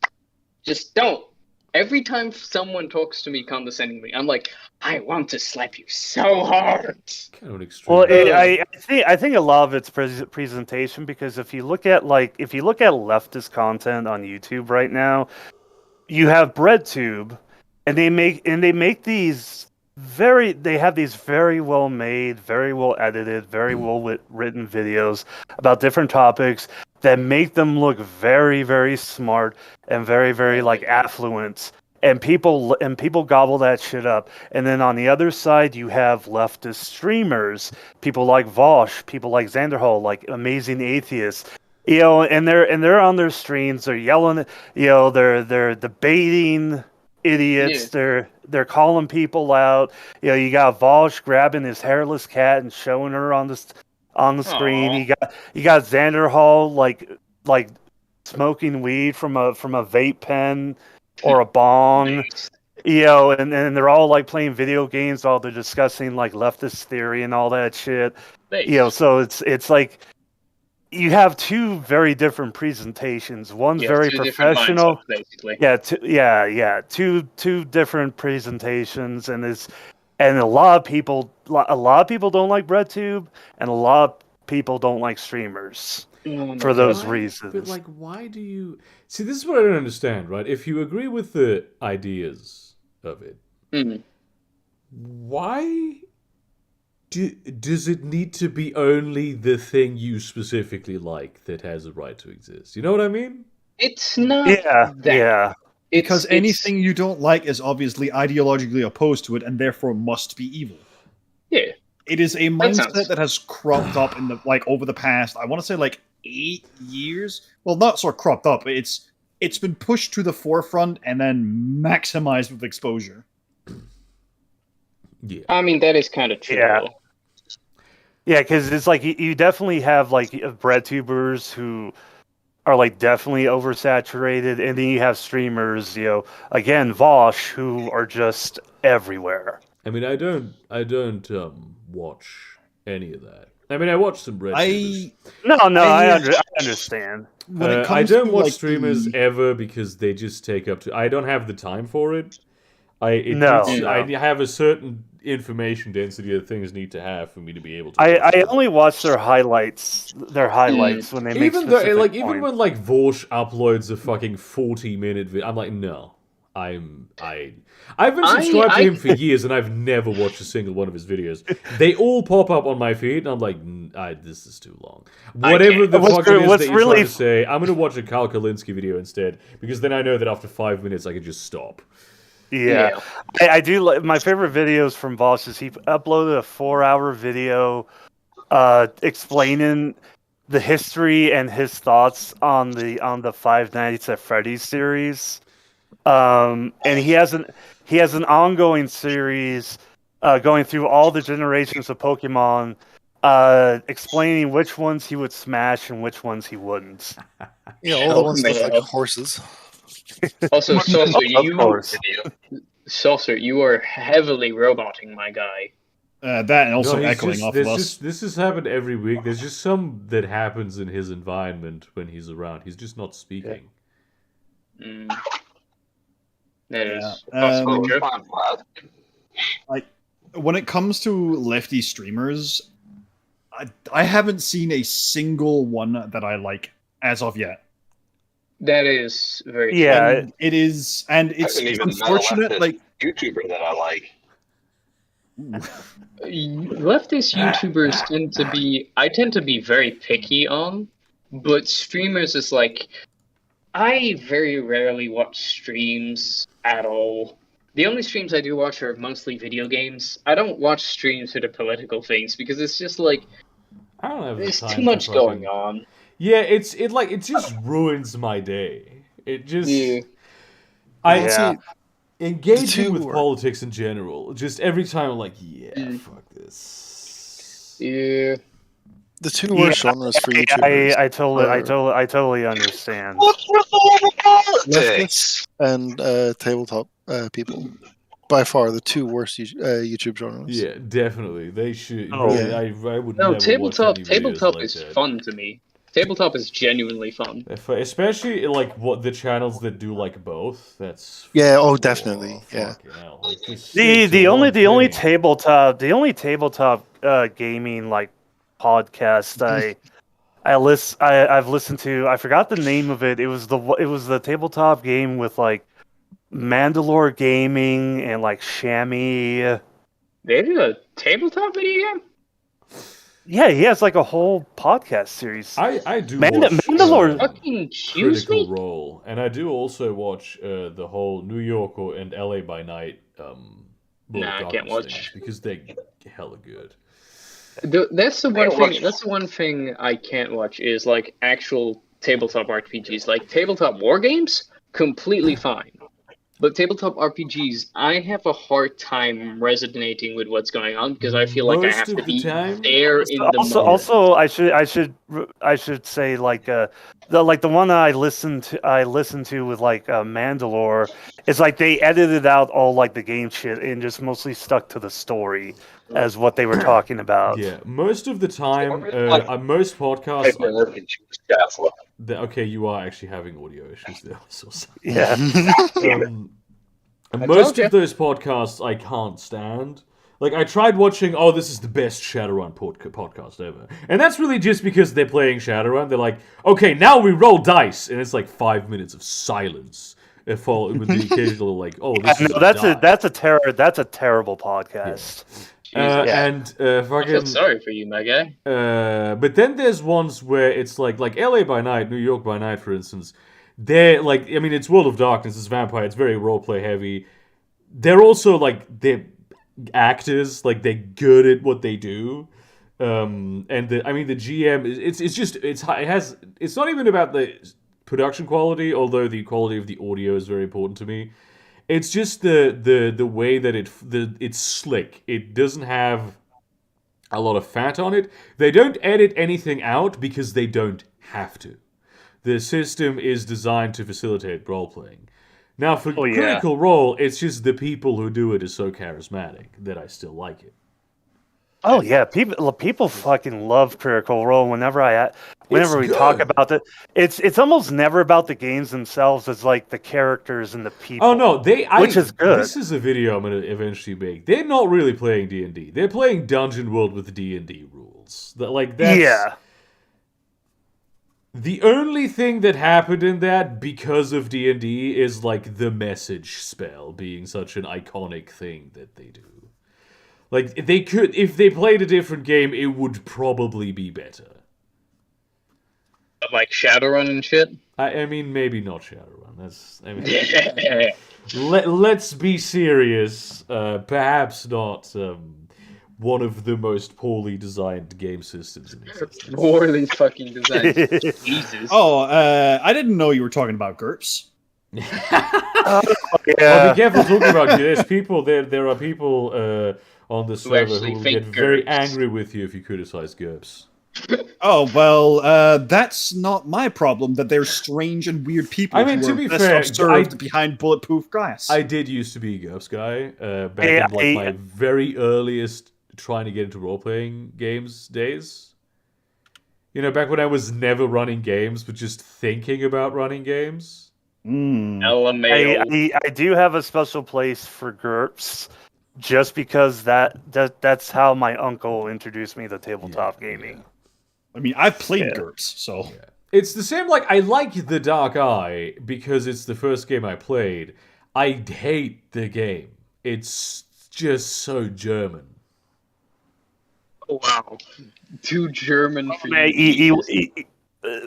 Just don't. Every time someone talks to me condescendingly, I'm like, I want to slap you so hard. Kind of an extreme. Well, I think a lot of it's presentation, because if you look at leftist content on YouTube right now, you have BreadTube, and they make these they have these very well made, very well edited, very well written videos about different topics that make them look very, very smart and very, very like affluent. And people gobble that shit up. And then on the other side, you have leftist streamers, people like Vosh, people like Xander Hall, like Amazing Atheists. You know, and they're on their streams, they're yelling, you know, they're debating idiots. Yeah. They're calling people out. You know, you got Vosh grabbing his hairless cat and showing her on the screen. You got Xander Hall like smoking weed from a vape pen or a bong. You know, and they're all like playing video games while they're discussing like leftist theory and all that shit. You know, so it's like you have two very different presentations. One's very professional. Basically. Two different presentations, and a lot of people don't like BreadTube, and a lot of people don't like streamers for those reasons. But like, why do you see? This is what I don't understand, right? If you agree with the ideas of it, why does it need to be only the thing you specifically like that has a right to exist? You know what I mean? It's not. Yeah. Because anything you don't like is obviously ideologically opposed to it, and therefore must be evil. Yeah. It is a mindset that has cropped up in the over the past, I want to say 8 years. Well, not sort of cropped up. It's been pushed to the forefront and then maximized with exposure. Yeah. I mean, that is kind of true. Yeah, because it's like you definitely have like bread tubers who are like definitely oversaturated, and then you have streamers, again, Vosh, who are just everywhere. I mean, I don't watch any of that. I mean, I watch some Red Tubers. I understand. When it comes I don't to, watch like, streamers ever because they just take up I don't have the time for it. I have a certain information density that things need to have for me to be able to. I only watch their highlights. When they make specific points. Even when like Vorsh uploads a fucking 40-minute video, I'm like, no. I've been subscribed to him for years and I've never watched a single one of his videos. They all pop up on my feed and I'm like, this is too long. Whatever the fuck it is that you're trying to say, I'm going to watch a Kyle Kalinske video instead, because then I know that after 5 minutes I can just stop. Yeah. I do like, my favorite videos from Voss is he uploaded a 4-hour video explaining the history and his thoughts on the Five Nights at Freddy's series. And he has an ongoing series going through all the generations of Pokemon, explaining which ones he would smash and which ones he wouldn't. Yeah, all the ones with like horses. Also, Saucer, you are heavily roboting my guy. That and also echoing off of us. This has happened every week. There's just some that happens in his environment when he's around. He's just not speaking. That is possibly true. Like, when it comes to lefty streamers, I haven't seen a single one that I like as of yet. That is very true. And it is, and it's unfortunate. Like YouTuber that I like. Leftist YouTubers tend to be very picky on, but streamers is like, I very rarely watch streams at all. The only streams I do watch are mostly video games. I don't watch streams for the political things because it's just like, I don't have there's too much going on. Yeah, it just ruins my day. It just engaging with politics in general. Just every time I'm like, fuck this. Yeah. The two worst genres for YouTubers. I totally understand. What's with all the politics? And tabletop people. By far, the two worst YouTube genres. Yeah, definitely. They should. Oh, really, I would. No, never tabletop watch any videos like is that. fun to me. Tabletop is genuinely fun. Especially like what the channels that do like both. That's definitely. Hell. Like, the only tabletop gaming like podcast I've listened to. I forgot the name of it. It was the tabletop game with like Mandalore Gaming and like Shammy. They did a tabletop video game? Yeah, he has like a whole podcast series. I do Mandalore. Fucking excuse Critical me? Role, and I do also watch the whole New York and LA by Night. I can't watch because they're hella good. That's the one thing I can't watch is like actual tabletop RPGs, like tabletop war games. Completely fine. But tabletop RPGs, I have a hard time resonating with what's going on because I feel like I have to be there in the moment. Also, I should say like the one that I listened to with like Mandalore. It's like they edited out all like the game shit and just mostly stuck to the story as what they were talking about. Yeah, most of the time, most podcasts. Okay, you are actually having audio issues there. Yeah. Most of those podcasts I can't stand. Like, I tried watching, this is the best Shadowrun podcast ever. And that's really just because they're playing Shadowrun. They're like, okay, now we roll dice. And it's like 5 minutes of silence. With the occasional, like, this is that's a terrible podcast. I feel sorry for you, my guy. But then there's ones where it's like LA by Night, New York by Night, for instance. They're like, I mean, it's World of Darkness, it's Vampire, it's very roleplay heavy. They're also like, they're actors, like they're good at what they do. And the GM, it's not even about the production quality, although the quality of the audio is very important to me. It's just the way that it's slick. It doesn't have a lot of fat on it. They don't edit anything out because they don't have to. The system is designed to facilitate role playing. Now, for Oh, yeah. Critical Role, it's just the people who do it are so charismatic that I still like it. Oh yeah, people fucking love Critical Role. Whenever we talk good. about it, it's almost never about the games themselves. It's like the characters and the people. Oh no, which is good. This is a video I'm gonna eventually make. They're not really playing D&D. They're playing Dungeon World with D&D rules. That's Yeah. The only thing that happened in that because of D&D is like the message spell being such an iconic thing that they do. Like they could, if they played a different game, it would probably be better. Like Shadowrun and shit. I mean, maybe not Shadowrun. Let's be serious. Perhaps not one of the most poorly designed game systems in existence. Poorly fucking designed. Jesus. Oh, I didn't know you were talking about GURPS. Yeah. Well, be careful talking about this. There are people on the server who will get very angry with you if you criticize GURPS. Oh, well, that's not my problem that they're strange and weird people I mean, who to are be best fair, observed behind bulletproof glass. I did used to be a GURPS guy back in like my very earliest trying to get into role-playing games days. You know, back when I was never running games, but just thinking about running games. LMAO. I do have a special place for GURPS, just because that's how my uncle introduced me to tabletop gaming. I mean, I've played GURPS, so... Yeah. It's the same, like, I like The Dark Eye because it's the first game I played. I hate the game. It's just so German. Wow. Too German for you.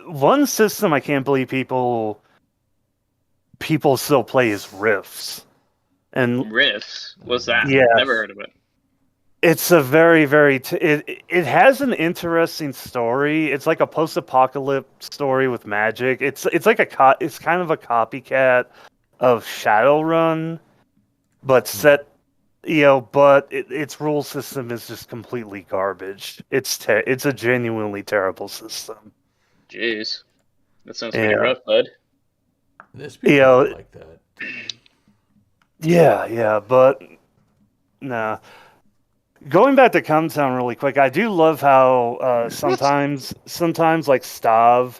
One system I can't believe people still play is Rifts. And Riffs? What's that? Yeah. Never heard of it. it's a very, it has an interesting story. It's like a post-apocalypse story with magic. It's like it's kind of a copycat of Shadowrun, but set, but its rule system is just completely garbage. It's a genuinely terrible system. Jeez, that sounds pretty rough, bud. There's people like that. Yeah, but nah. Going back to Cumtown really quick, I do love how sometimes like Stav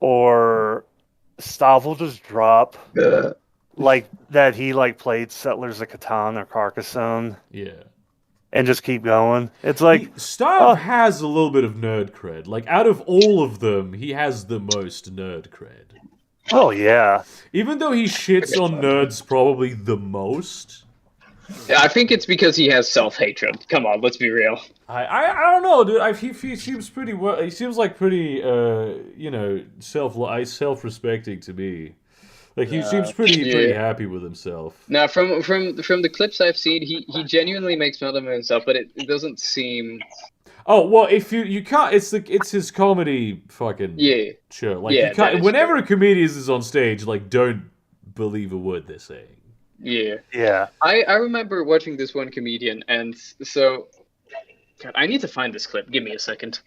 will just drop like that he like played Settlers of Catan or Carcassonne. Yeah. And just keep going. It's like Stav has a little bit of nerd cred. Like out of all of them, he has the most nerd cred. Oh yeah. Even though he shits on nerds probably the most. I think it's because he has self-hatred. Come on, let's be real. I don't know, dude. He seems pretty well. He seems like pretty self-respecting to me. Like he seems pretty happy with himself. Now, from the clips I've seen, he genuinely makes fun of himself, but it doesn't seem. Oh well, if you can't, it's his comedy fucking show. Like you can't. Whenever a comedian is on stage, like don't believe a word they're saying. Yeah. I remember watching this one comedian, and so, God, I need to find this clip. Give me a second.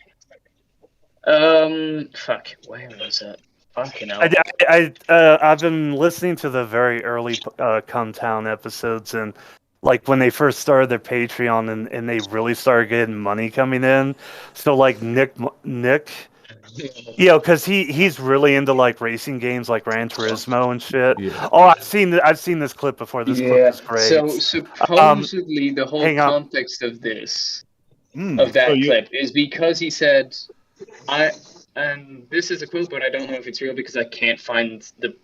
Fuck, where was it? Fucking hell. I've been listening to the very early Cumtown episodes, and like when they first started their Patreon, and they really started getting money coming in. So like Nick. Because he's really into like racing games like Gran Turismo and shit. Yeah. Oh, I've seen this clip before. This clip is great. So supposedly the whole context of this, clip, is because he said, and this is a quote, but I don't know if it's real because I can't find the.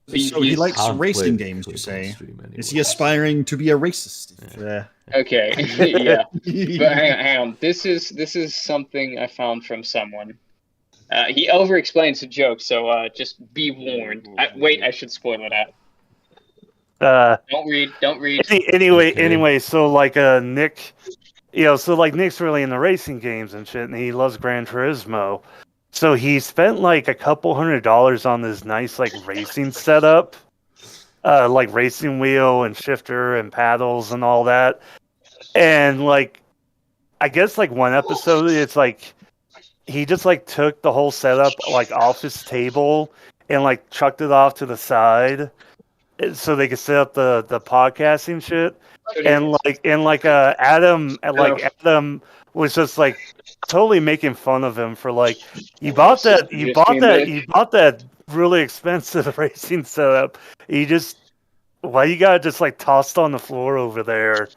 So he likes racing games, you say? Anyway. Is he aspiring to be a racist? Yeah. Okay, yeah. But hang on. This is something I found from someone. He over-explains the joke, so just be warned. I should spoil it out. Don't read. Anyway, so like Nick, Nick's really into racing games and shit, and he loves Gran Turismo. So he spent like a couple $100 on this nice like racing setup, like racing wheel and shifter and paddles and all that. And like, I guess like one episode, it's like he just like took the whole setup like off his table and like chucked it off to the side so they could set up the podcasting shit. And Adam was just like totally making fun of him for like you bought that really expensive racing setup. Why you got just like tossed on the floor over there?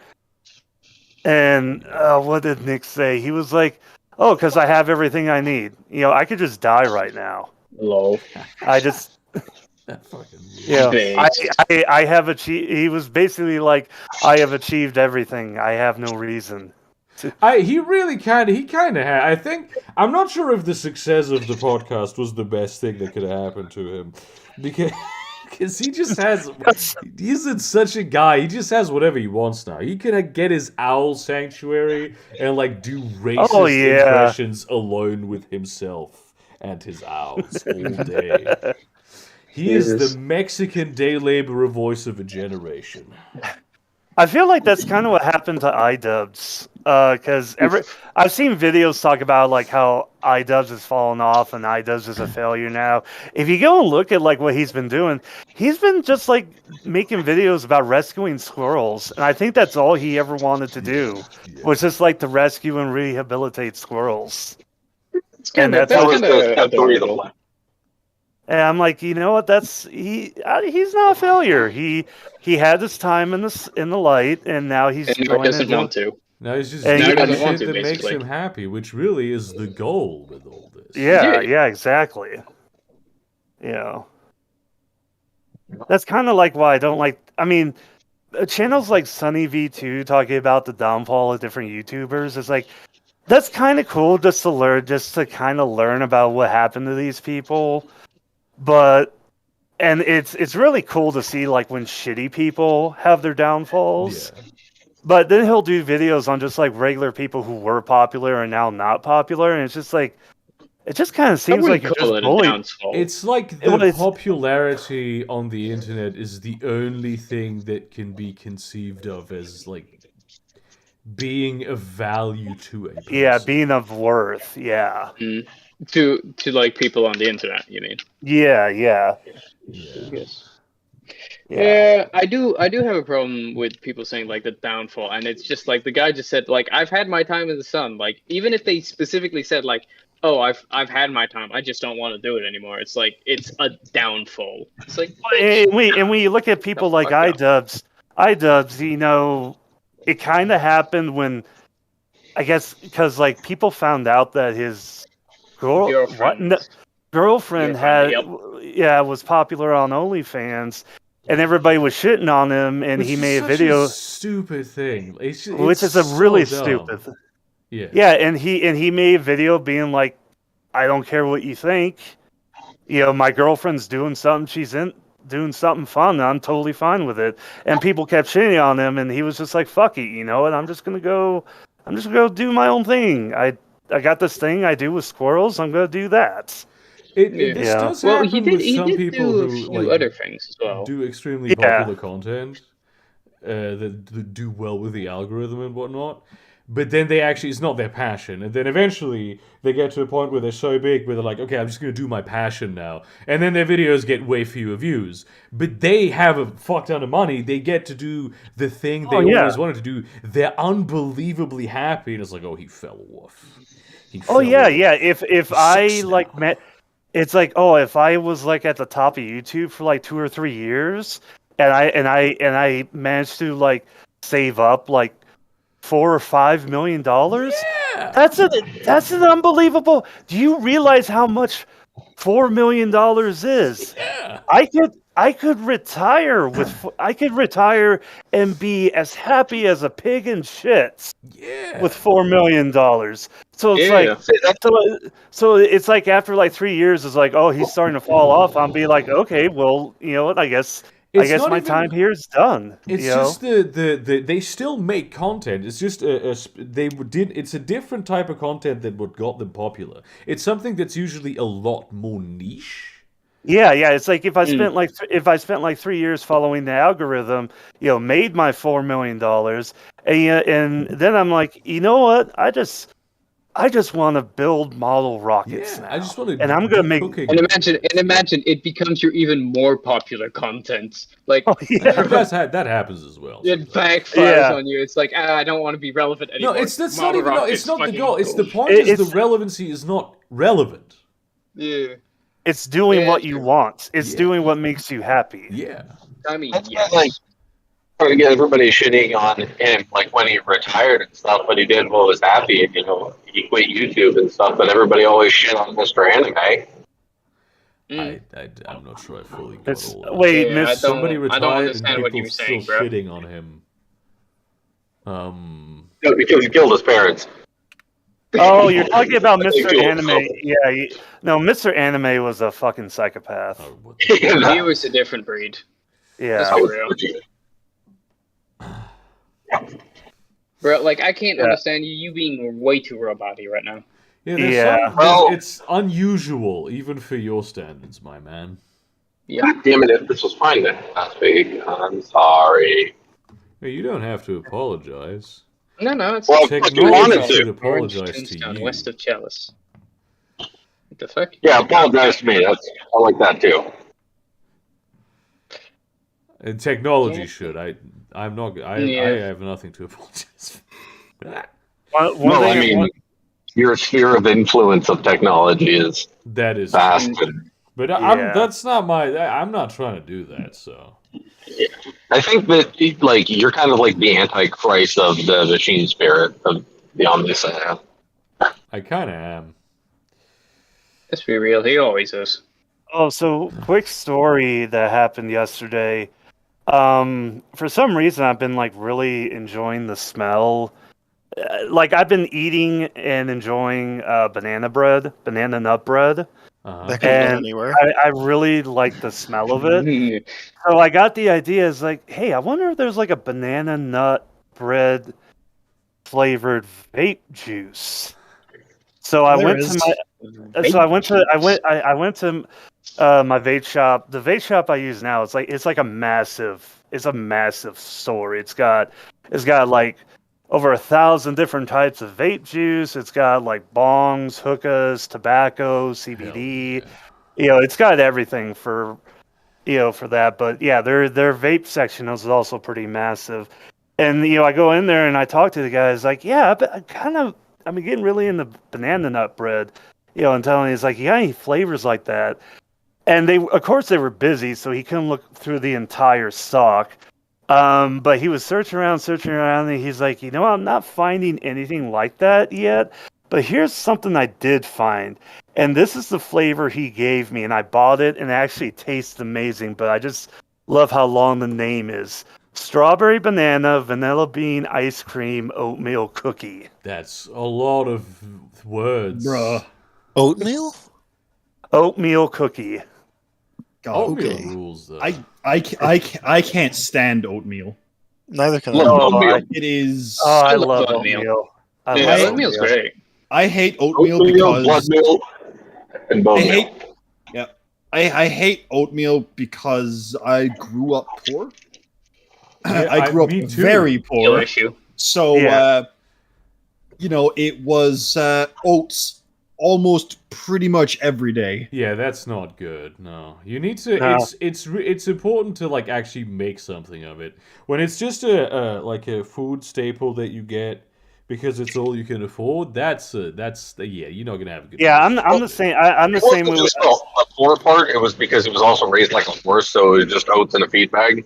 And what did Nick say? He was like, "Oh, because I have everything I need. You know, I could just die right now. Lol. I just." That fucking I have achieved. He was basically like, I have achieved everything. I have no reason. He kind of had. I think I'm not sure if the success of the podcast was the best thing that could have happened to him, because he just has. He's such a guy. He just has whatever he wants now. He can get his owl sanctuary and like do racist impressions alone with himself and his owls all day. He is the Mexican day laborer voice of a generation. I feel like that's kind of what happened to iDubbbz. Because I've seen videos talk about like how iDubbbz has fallen off and iDubbbz is a failure now. If you go and look at like what he's been doing, he's been just like making videos about rescuing squirrels, and I think that's all he ever wanted to do was just like to rescue and rehabilitate squirrels. That was adorable. And I'm like, you know what? He's not a failure. He had his time in the light, and now he's doesn't want to. Now he's just And doing he doesn't shit want to, that makes basically. him happy, which really is the goal with all this. Yeah, exactly. Yeah. That's kind of like why I don't like. I mean, channels like Sunny V2 talking about the downfall of different YouTubers is like, that's kind of cool just to kind of learn about what happened to these people. And it's really cool to see like when shitty people have their downfalls. Yeah. But then he'll do videos on just like regular people who were popular and now not popular, and it's just like it just kind of seems like you're just bullying. It's like the popularity on the internet is the only thing that can be conceived of as like being of value to a person. Yeah, being of worth. Yeah. Mm. To like people on the internet, you mean? Yeah. Yes. Yeah, I do have a problem with people saying like the downfall, and it's just like the guy just said like I've had my time in the sun. Like even if they specifically said like, oh, I've had my time, I just don't want to do it anymore. It's like it's a downfall. It's like and when you look at people like iDubbbz, you know, it kind of happened when I guess because like people found out that his girlfriend was popular on OnlyFans. And everybody was shitting on him, and he made a video. Stupid thing, which is a really stupid. Yeah, and he made a video being like, "I don't care what you think. You know, my girlfriend's doing something. She's doing something fun. I'm totally fine with it." And people kept shitting on him, and he was just like, "Fuck it, you know." And I'm just gonna go do my own thing. I got this thing I do with squirrels. I'm gonna do that. This does happen with some people who like other things as well. Do extremely popular content that do well with the algorithm and whatnot. But then it's not their passion. And then eventually they get to a point where they're so big where they're like, okay, I'm just going to do my passion now. And then their videos get way fewer views. But they have a fuck ton of money. They get to do the thing they always wanted to do. They're unbelievably happy. And it's like, oh, he fell off. Yeah. If I like met... It's like, oh, if I was like at the top of YouTube for like 2 or 3 years, and I managed to like save up like $4 or $5 million, that's an unbelievable. Do you realize how much $4 million is? Yeah. I could retire and be as happy as a pig in shit. Yeah. With $4 million. So it's so it's like after like 3 years, it's like, oh, he's starting to fall off. I'll be like, okay, well, you know what? I guess my time here is done. It's just the they still make content. It's just it's a different type of content than what got them popular. It's something that's usually a lot more niche. Yeah. It's like if I spent like 3 years following the algorithm, you know, made my $4 million, and then I'm like, you know what? I just want to build model rockets now. I just want to. And I'm gonna make. Cooking. And imagine it becomes your even more popular content. Like that happens as well. it backfires on you. It's like I don't want to be relevant anymore. No, it's not even. No, it's not the goal. It's the point. Is the relevancy is not relevant. Yeah. It's doing what you want. It's doing what makes you happy. Yeah. I mean, like everybody shitting on him, like when he retired and stuff. But he did what was happy, and he quit YouTube and stuff. But everybody always shit on Mr. Anime. I'm not sure I fully got all that. Wait, somebody retired I don't understand and what people you were saying, still bro. shitting on him. Because he killed his parents. Oh, you're talking about Mr. Anime. Yeah, Mr. Anime was a fucking psychopath. He was a different breed. Yeah. Bro, like, I can't understand you being way too robot-y right now. It's unusual, even for your standards, my man. Yeah. God damn it, this was fine then last week. I'm sorry. Hey, you don't have to apologize. No, it's technology should apologize to you. West of Chalice. What the fuck? Yeah, apologize to me. I like that too. And technology should. I'm not. I have nothing to apologize for. I mean, your sphere of influence of technology is vast. But that's not I'm not trying to do that. So. Yeah. I think that you're kind of like the antichrist of the machine spirit of the Omniscient. I kind of am. Let's be real, he always is. Oh, so quick story that happened yesterday. For some reason, I've been really enjoying the smell. I've been eating and enjoying banana nut bread. That could go anywhere. I really like the smell of it. So I got the idea, is hey, I wonder if there's a banana nut bread flavored vape juice. So I went to my vape shop. The vape shop I use now, it's a massive store. It's got over 1,000 different types of vape juice. It's got bongs, hookahs, tobacco, CBD. It's got everything for that. But yeah, their vape section is also pretty massive. And I go in there and I talk to the guys I'm getting really into banana nut bread. And telling he's you got any flavors like that? And of course they were busy, so he couldn't look through the entire stock. But he was searching around, and he's I'm not finding anything like that yet. But here's something I did find. And this is the flavor he gave me, and I bought it, and it actually tastes amazing. But I just love how long the name is. Strawberry banana, vanilla bean, ice cream, oatmeal cookie. That's a lot of words. Bruh. Oatmeal? Oatmeal cookie. God, oatmeal rules, though. I can't stand oatmeal. Neither can I. It is. Oh, I love oatmeal. Oatmeal's great. I hate oatmeal because blood milk, and bone milk. I hate oatmeal because I grew up poor. I grew up very poor. So it was oats almost pretty much every day. Yeah, that's not good. No, you need to. No. It's important to actually make something of it. When it's just a food staple that you get because it's all you can afford. That's you're not gonna have a good. Yeah, I'm the same. I'm the same way. The poor part, it was because it was also raised like a horse, so it was just oats in a feed bag.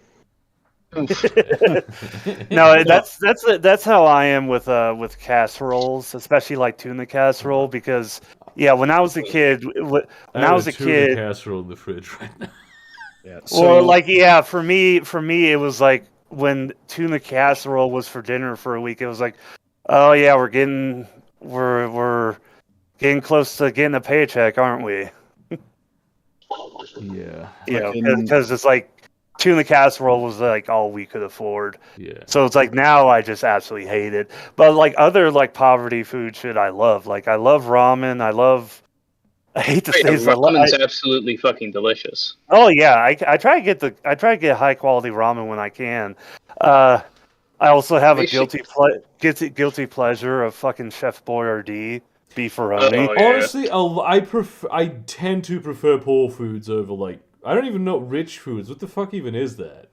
No, that's how I am with casseroles, especially tuna casserole, because when I was a kid, tuna casserole in the fridge right now. Yeah. So, for me it was when tuna casserole was for dinner for a week. It was oh yeah, we're getting close to getting a paycheck, aren't we? Yeah. Because it's tuna casserole was all we could afford. Yeah. So it's now I just absolutely hate it. But other poverty food shit I love. I love ramen. I hate to say this. Ramen's absolutely fucking delicious. Oh yeah, I try to get high quality ramen when I can. I also have a guilty pleasure of fucking Chef Boyardee. beefaroni. Oh, yeah. Honestly, I tend to prefer poor foods over like I don't even know rich foods. What the fuck even is that?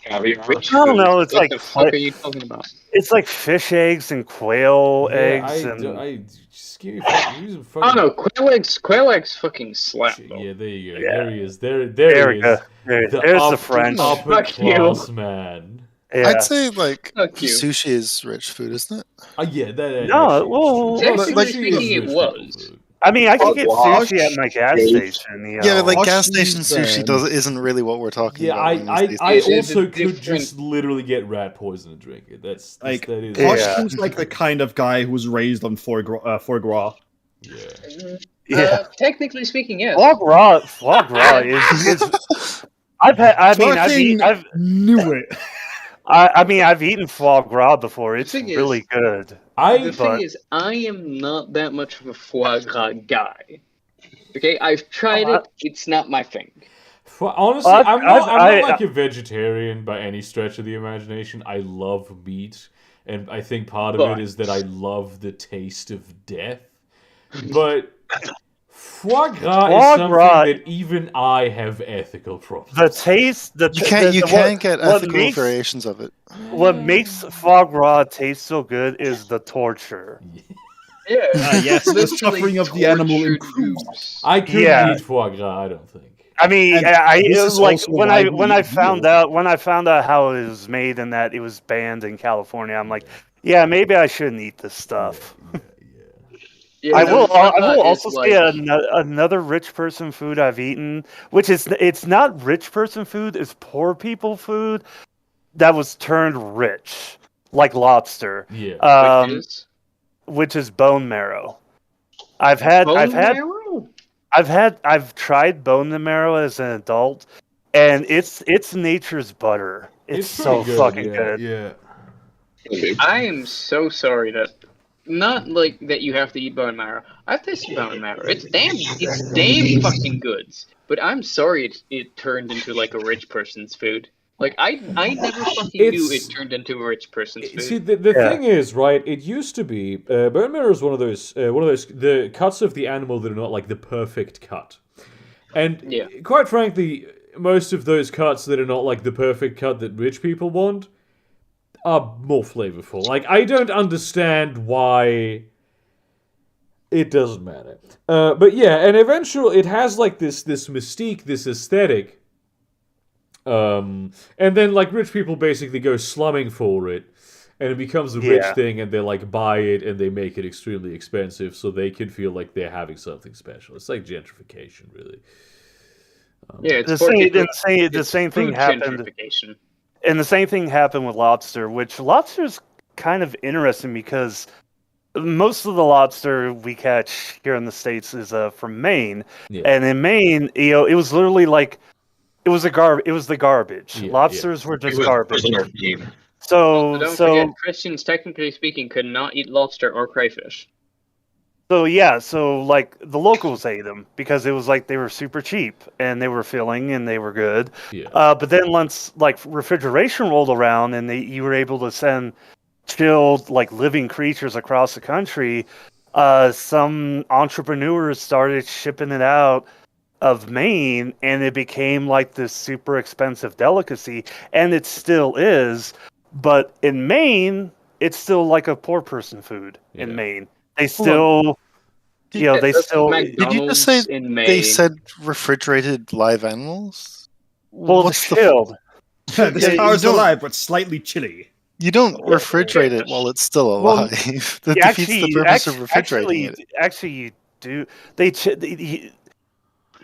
Caviar. I don't know. It's What like the fuck are you talking about? it's like fish eggs and quail Yeah, eggs and I just give me fucking, Oh no, quail eggs fucking slap though. Yeah, there you go. Yeah. There he is. There There he we go. is. There's the French. Upper Fuck you. class man. Yeah. I'd say like Fuck you. sushi is rich food, isn't it? Yeah, that No, actually is well, true. technically like- speaking, Sushi is it rich was. people food. I mean, I can get Hogwash. sushi at my gas station. You know? Yeah, like gas Sushi station sushi then. isn't really what we're talking Yeah, about. I There's a also could different- just literally get rat poison and drink it. That is. Yeah. Posh seems like the kind of guy who was raised on foie gras. Yeah. Yeah. Technically speaking, yes. Foie gras is. I've Knew it. I've eaten foie gras before. It's thing is- really good. The but- thing is, I am not that much of a foie gras guy. Okay, I've tried it. It's not my thing. Honestly, I've- I'm not I've- like a vegetarian by any stretch of the imagination. I love meat, and I think part of it is that I love the taste of death. But foie gras is something that even I have ethical problems. The taste, You can't get ethical variations of it. What makes foie gras taste so good is the torture. Yeah. Yes, the Literally suffering of the animal tortured improves. boobs. I couldn't Yeah. eat foie gras. I don't think. I mean, And it this was is like also when why I we found out how it was made and that it was banned in California, I'm like, yeah, maybe I shouldn't eat this stuff. Yeah, I no, will. foie I gras will is also like- say another rich person food I've eaten, which is it's not rich person food, it's poor people food that was turned rich, like lobster, Yeah. which is bone marrow. I've tried bone marrow as an adult, and it's nature's butter. It's so pretty fucking good. Yeah. I am so sorry that not like that you have to eat bone marrow. I've tasted bone marrow. It's damn fucking good. But I'm sorry it turned into like a rich person's food. Like I never fucking knew it turned into a rich person's food. See, the thing is, right? It used to be bone marrow is one of those the cuts of the animal that are not like the perfect cut, and quite frankly, most of those cuts that are not like the perfect cut that rich people want are more flavorful. Like I don't understand why. It doesn't matter, but yeah, and eventually it has like this mystique, this aesthetic. And then like rich people basically go slumming for it, and it becomes a rich thing, and they like buy it and they make it extremely expensive so they can feel like they're having something special. It's like gentrification, really. It's the same thing happened. Gentrification. And the same thing happened with lobster, which lobster's kind of interesting because most of the lobster we catch here in the States is from Maine, and in Maine, it was literally like. It was the garbage. Lobsters were just garbage. So don't forget, Christians, technically speaking, could not eat lobster or crayfish. So like the locals ate them because it was like they were super cheap and they were filling and they were good. But then once like refrigeration rolled around and you were able to send chilled like living creatures across the country, some entrepreneurs started shipping it out of Maine, and it became like this super expensive delicacy, and it still is. But in Maine, it's still like a poor person food. In Maine, they still, Did you just say in Maine. they said refrigerated live animals? Well, what's chilled. This power's alive, but slightly chilly. You don't refrigerate it while it's still alive. That defeats the purpose of refrigerating it. Actually, you do.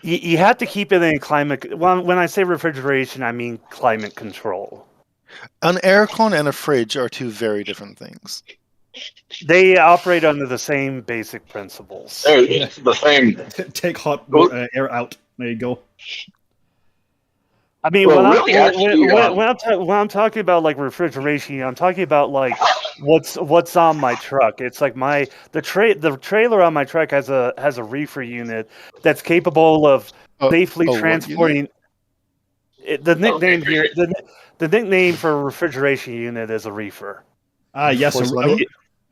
You have to keep it in climate. Well, when I say refrigeration, I mean climate control. An aircon and a fridge are two very different things. They operate under the same basic principles. It's the same. Take hot air out. There you go. I mean, Well, when I'm talking about like refrigeration, I'm talking about like what's on my truck. It's like the trailer on my truck has a reefer unit that's capable of safely transporting. The nickname here, the nickname for a refrigeration unit is a reefer. Yes,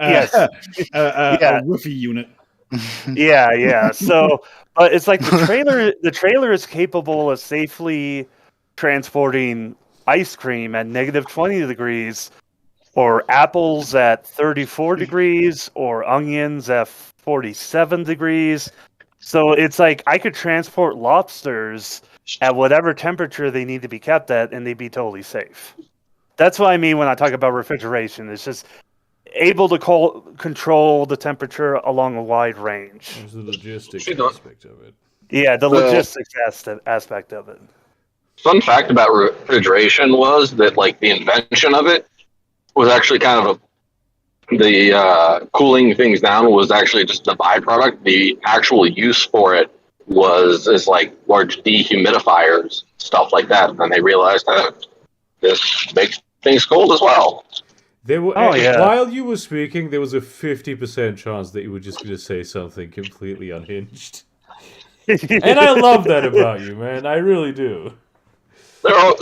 Yes. a Yeah. roofie unit. Yeah. So, but it's like the trailer is capable of safely transporting ice cream at -20 degrees, or apples at 34 degrees, or onions at 47 degrees. So it's like I could transport lobsters at whatever temperature they need to be kept at, and they'd be totally safe. That's what I mean when I talk about refrigeration. It's just able to control the temperature along a wide range. There's the logistics You know- aspect of it. Yeah, the Well- logistics aspect of it. Fun fact about refrigeration was that like the invention of it was actually kind of the cooling things down was actually just a byproduct. The actual use for it was as like large dehumidifiers, stuff like that. And then they realized that this makes things cold as well. There were, Oh, yeah. While you were speaking, there was a 50% chance that you were just going to say something completely unhinged. And I love that about you, man. I really do. I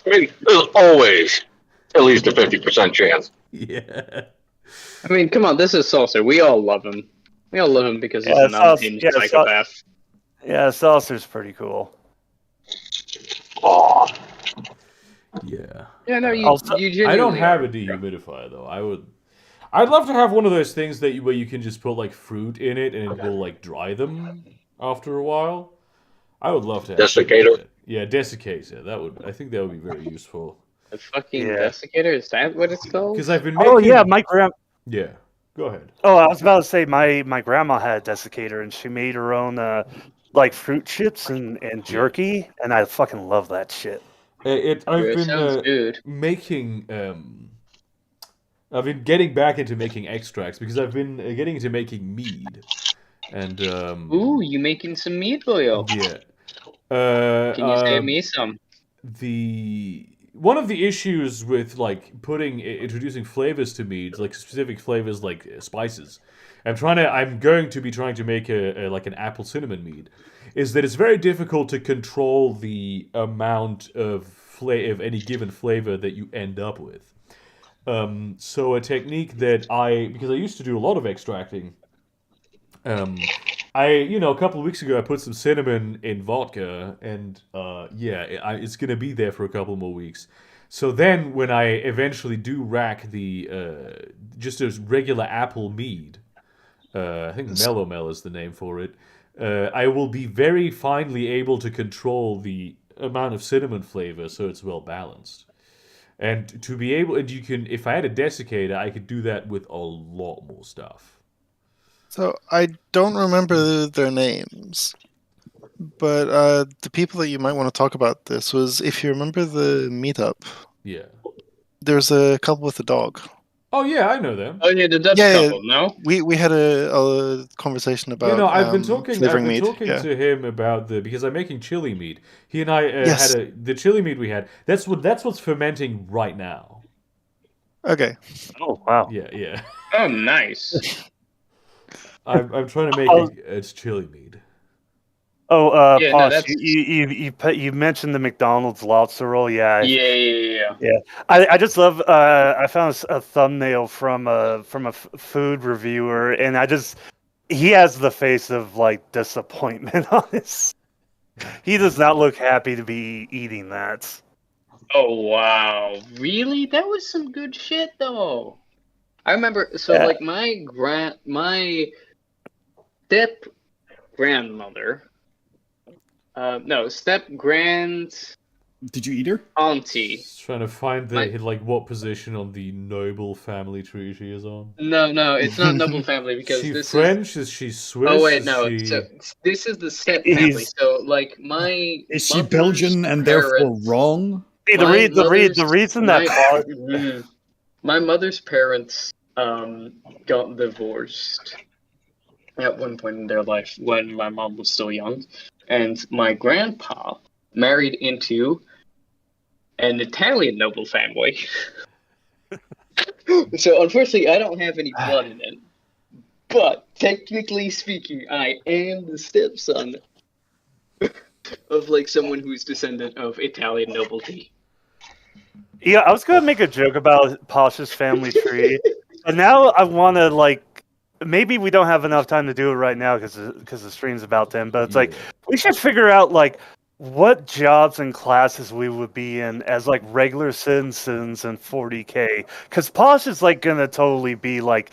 mean, there's always at least a 50% chance. Yeah. I mean, come on, this is Saucer. We all love him. We all love him because he's Yeah, an unhinged psychopath. Yeah, Saucer's pretty cool. Aw. Yeah. Yeah, no, you Also- genuinely I don't have are. a dehumidifier though. I'd love to have one of those things where you can just put like fruit in it and it will like dry them after a while. I would love to have Desiccator? that. Yeah, desiccator. I think that would be very useful. The fucking Yeah. desiccator? Is that what it's called? Because I've been making. Oh yeah, my grand. Yeah. Go ahead. Oh, I was about to say my grandma had a desiccator, and she made her own like fruit chips and jerky, and I fucking love that shit. It sounds good. I've been getting back into making extracts because I've been getting into making mead, and Ooh, you making some meat oil? yeah. Can you save me some? One of the issues with like introducing flavors to meads, like specific flavors like spices, I'm going to be trying to make like an apple cinnamon mead, is that it's very difficult to control the amount of any given flavor that you end up with. So a technique that because I used to do a lot of extracting, a couple of weeks ago I put some cinnamon in vodka, and it's gonna be there for a couple more weeks. So then when I eventually do rack the just a regular apple mead, I think Mellowmel is the name for it, I will be very finely able to control the amount of cinnamon flavor so it's well balanced. And you can, if I had a desiccator, I could do that with a lot more stuff. So I don't remember their names, but the people that you might want to talk about this was, if you remember the meetup, Yeah. there's a couple with a dog. Oh yeah, I know them. Oh yeah, the Dutch Yeah, couple, no? We had a conversation about I've been talking flavoring meat. Yeah. to him about because I'm making chili mead. He and I Yes. had the chili mead we had. That's what's fermenting right now. Okay. Oh wow. Yeah. Oh, nice. I'm trying to make it's chili mead. Oh, Yeah, no, Posh, that's- you mentioned the McDonald's lobster roll. Yeah, Yeah. I just love. I found a thumbnail from a food reviewer, and he has the face of like disappointment on his. He does not look happy to be eating that. Oh wow, really? That was some good shit though. I remember, Yeah. like my step grandmother, step grand Did you eat her? auntie. Just trying to find what position on the noble family tree she is on. No, it's not noble family because Is she this French? Is she Swiss? Oh wait, Is no. she- So this is the step family. He's- So like my Is she mother's Belgian and therefore parents- wrong? See, My the mother's- reason that my mother's parents got divorced at one point in their life when my mom was still young, and my grandpa married into an Italian noble family. So unfortunately, I don't have any blood in it. But technically speaking, I am the stepson of like someone who's descendant of Italian nobility. Yeah, I was gonna make a joke about Posh's family tree, But now I want to like. Maybe we don't have enough time to do it right now because the stream's about to end. But it's like we should figure out like what jobs and classes we would be in as like regular citizens in 40K. Because Posh is like gonna totally be like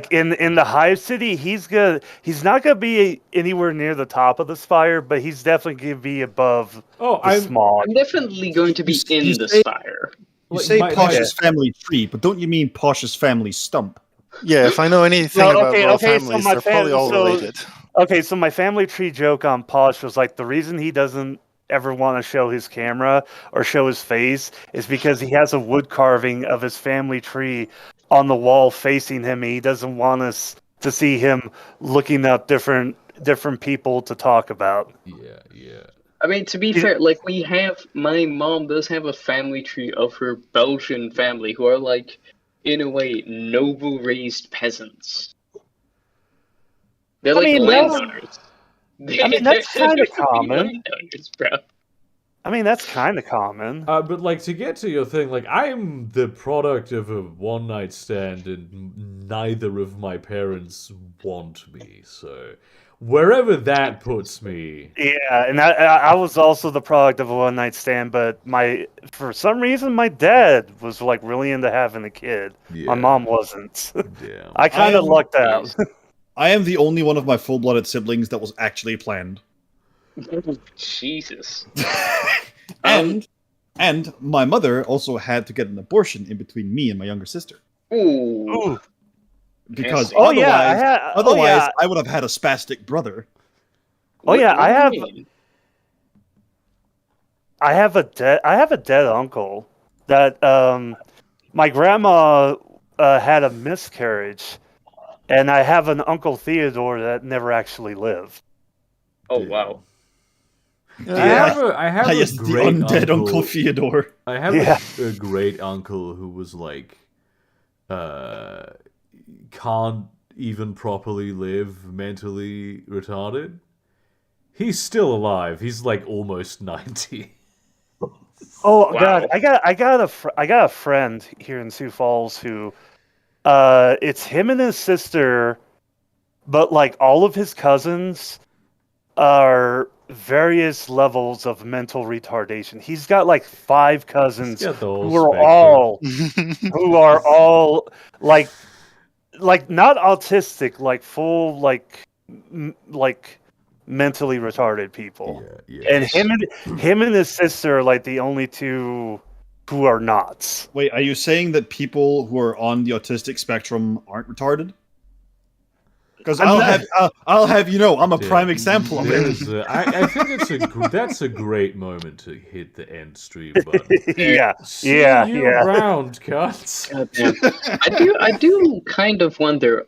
in the Hive City. He's not gonna be anywhere near the top of the spire, but he's definitely gonna be above the smog. I'm definitely going to be in the spire. You say Posh's family tree, but don't you mean Posh's family stump? Yeah, if I know anything about royal families, they're probably all related. Okay, so my family tree joke on Posh was like the reason he doesn't ever want to show his camera or show his face is because he has a wood carving of his family tree on the wall facing him, and he doesn't want us to see him looking up different people to talk about. Yeah. I mean, to be fair, like my mom does have a family tree of her Belgian family who are like, in a way, noble-raised peasants. They're like landowners. That's kind of common. Landowners, bro. I mean, that's kind of common. But like to get to your thing, like I'm the product of a one-night stand, and neither of my parents want me. So wherever that puts me. Yeah, and I was also the product of a one-night stand, but for some reason my dad was like really into having a kid. Yeah. My mom wasn't. Damn. I kind of lucked out. I am the only one of my full-blooded siblings that was actually planned. Jesus. And my mother also had to get an abortion in between me and my younger sister. Ooh. Because yes. otherwise I would have had a spastic brother. I have a dead uncle that my grandma had a miscarriage, and I have an Uncle Theodore that never actually lived. Oh wow. I have a the great undead Uncle Theodore. I have a great uncle who was like can't even properly live, mentally retarded. He's still alive. He's like almost 90. Oh wow. God, I got a friend here in Sioux Falls who it's him and his sister, but like all of his cousins are various levels of mental retardation. He's got like 5 cousins who are all like not autistic, like full like mentally retarded people. Yeah. And him and his sister are like the only 2 who are not. Wait, are you saying that people who are on the autistic spectrum aren't retarded? Because I'll have you know, I'm a prime example of it. I think that's a great moment to hit the end stream button. See you around, cunts. I do kind of wonder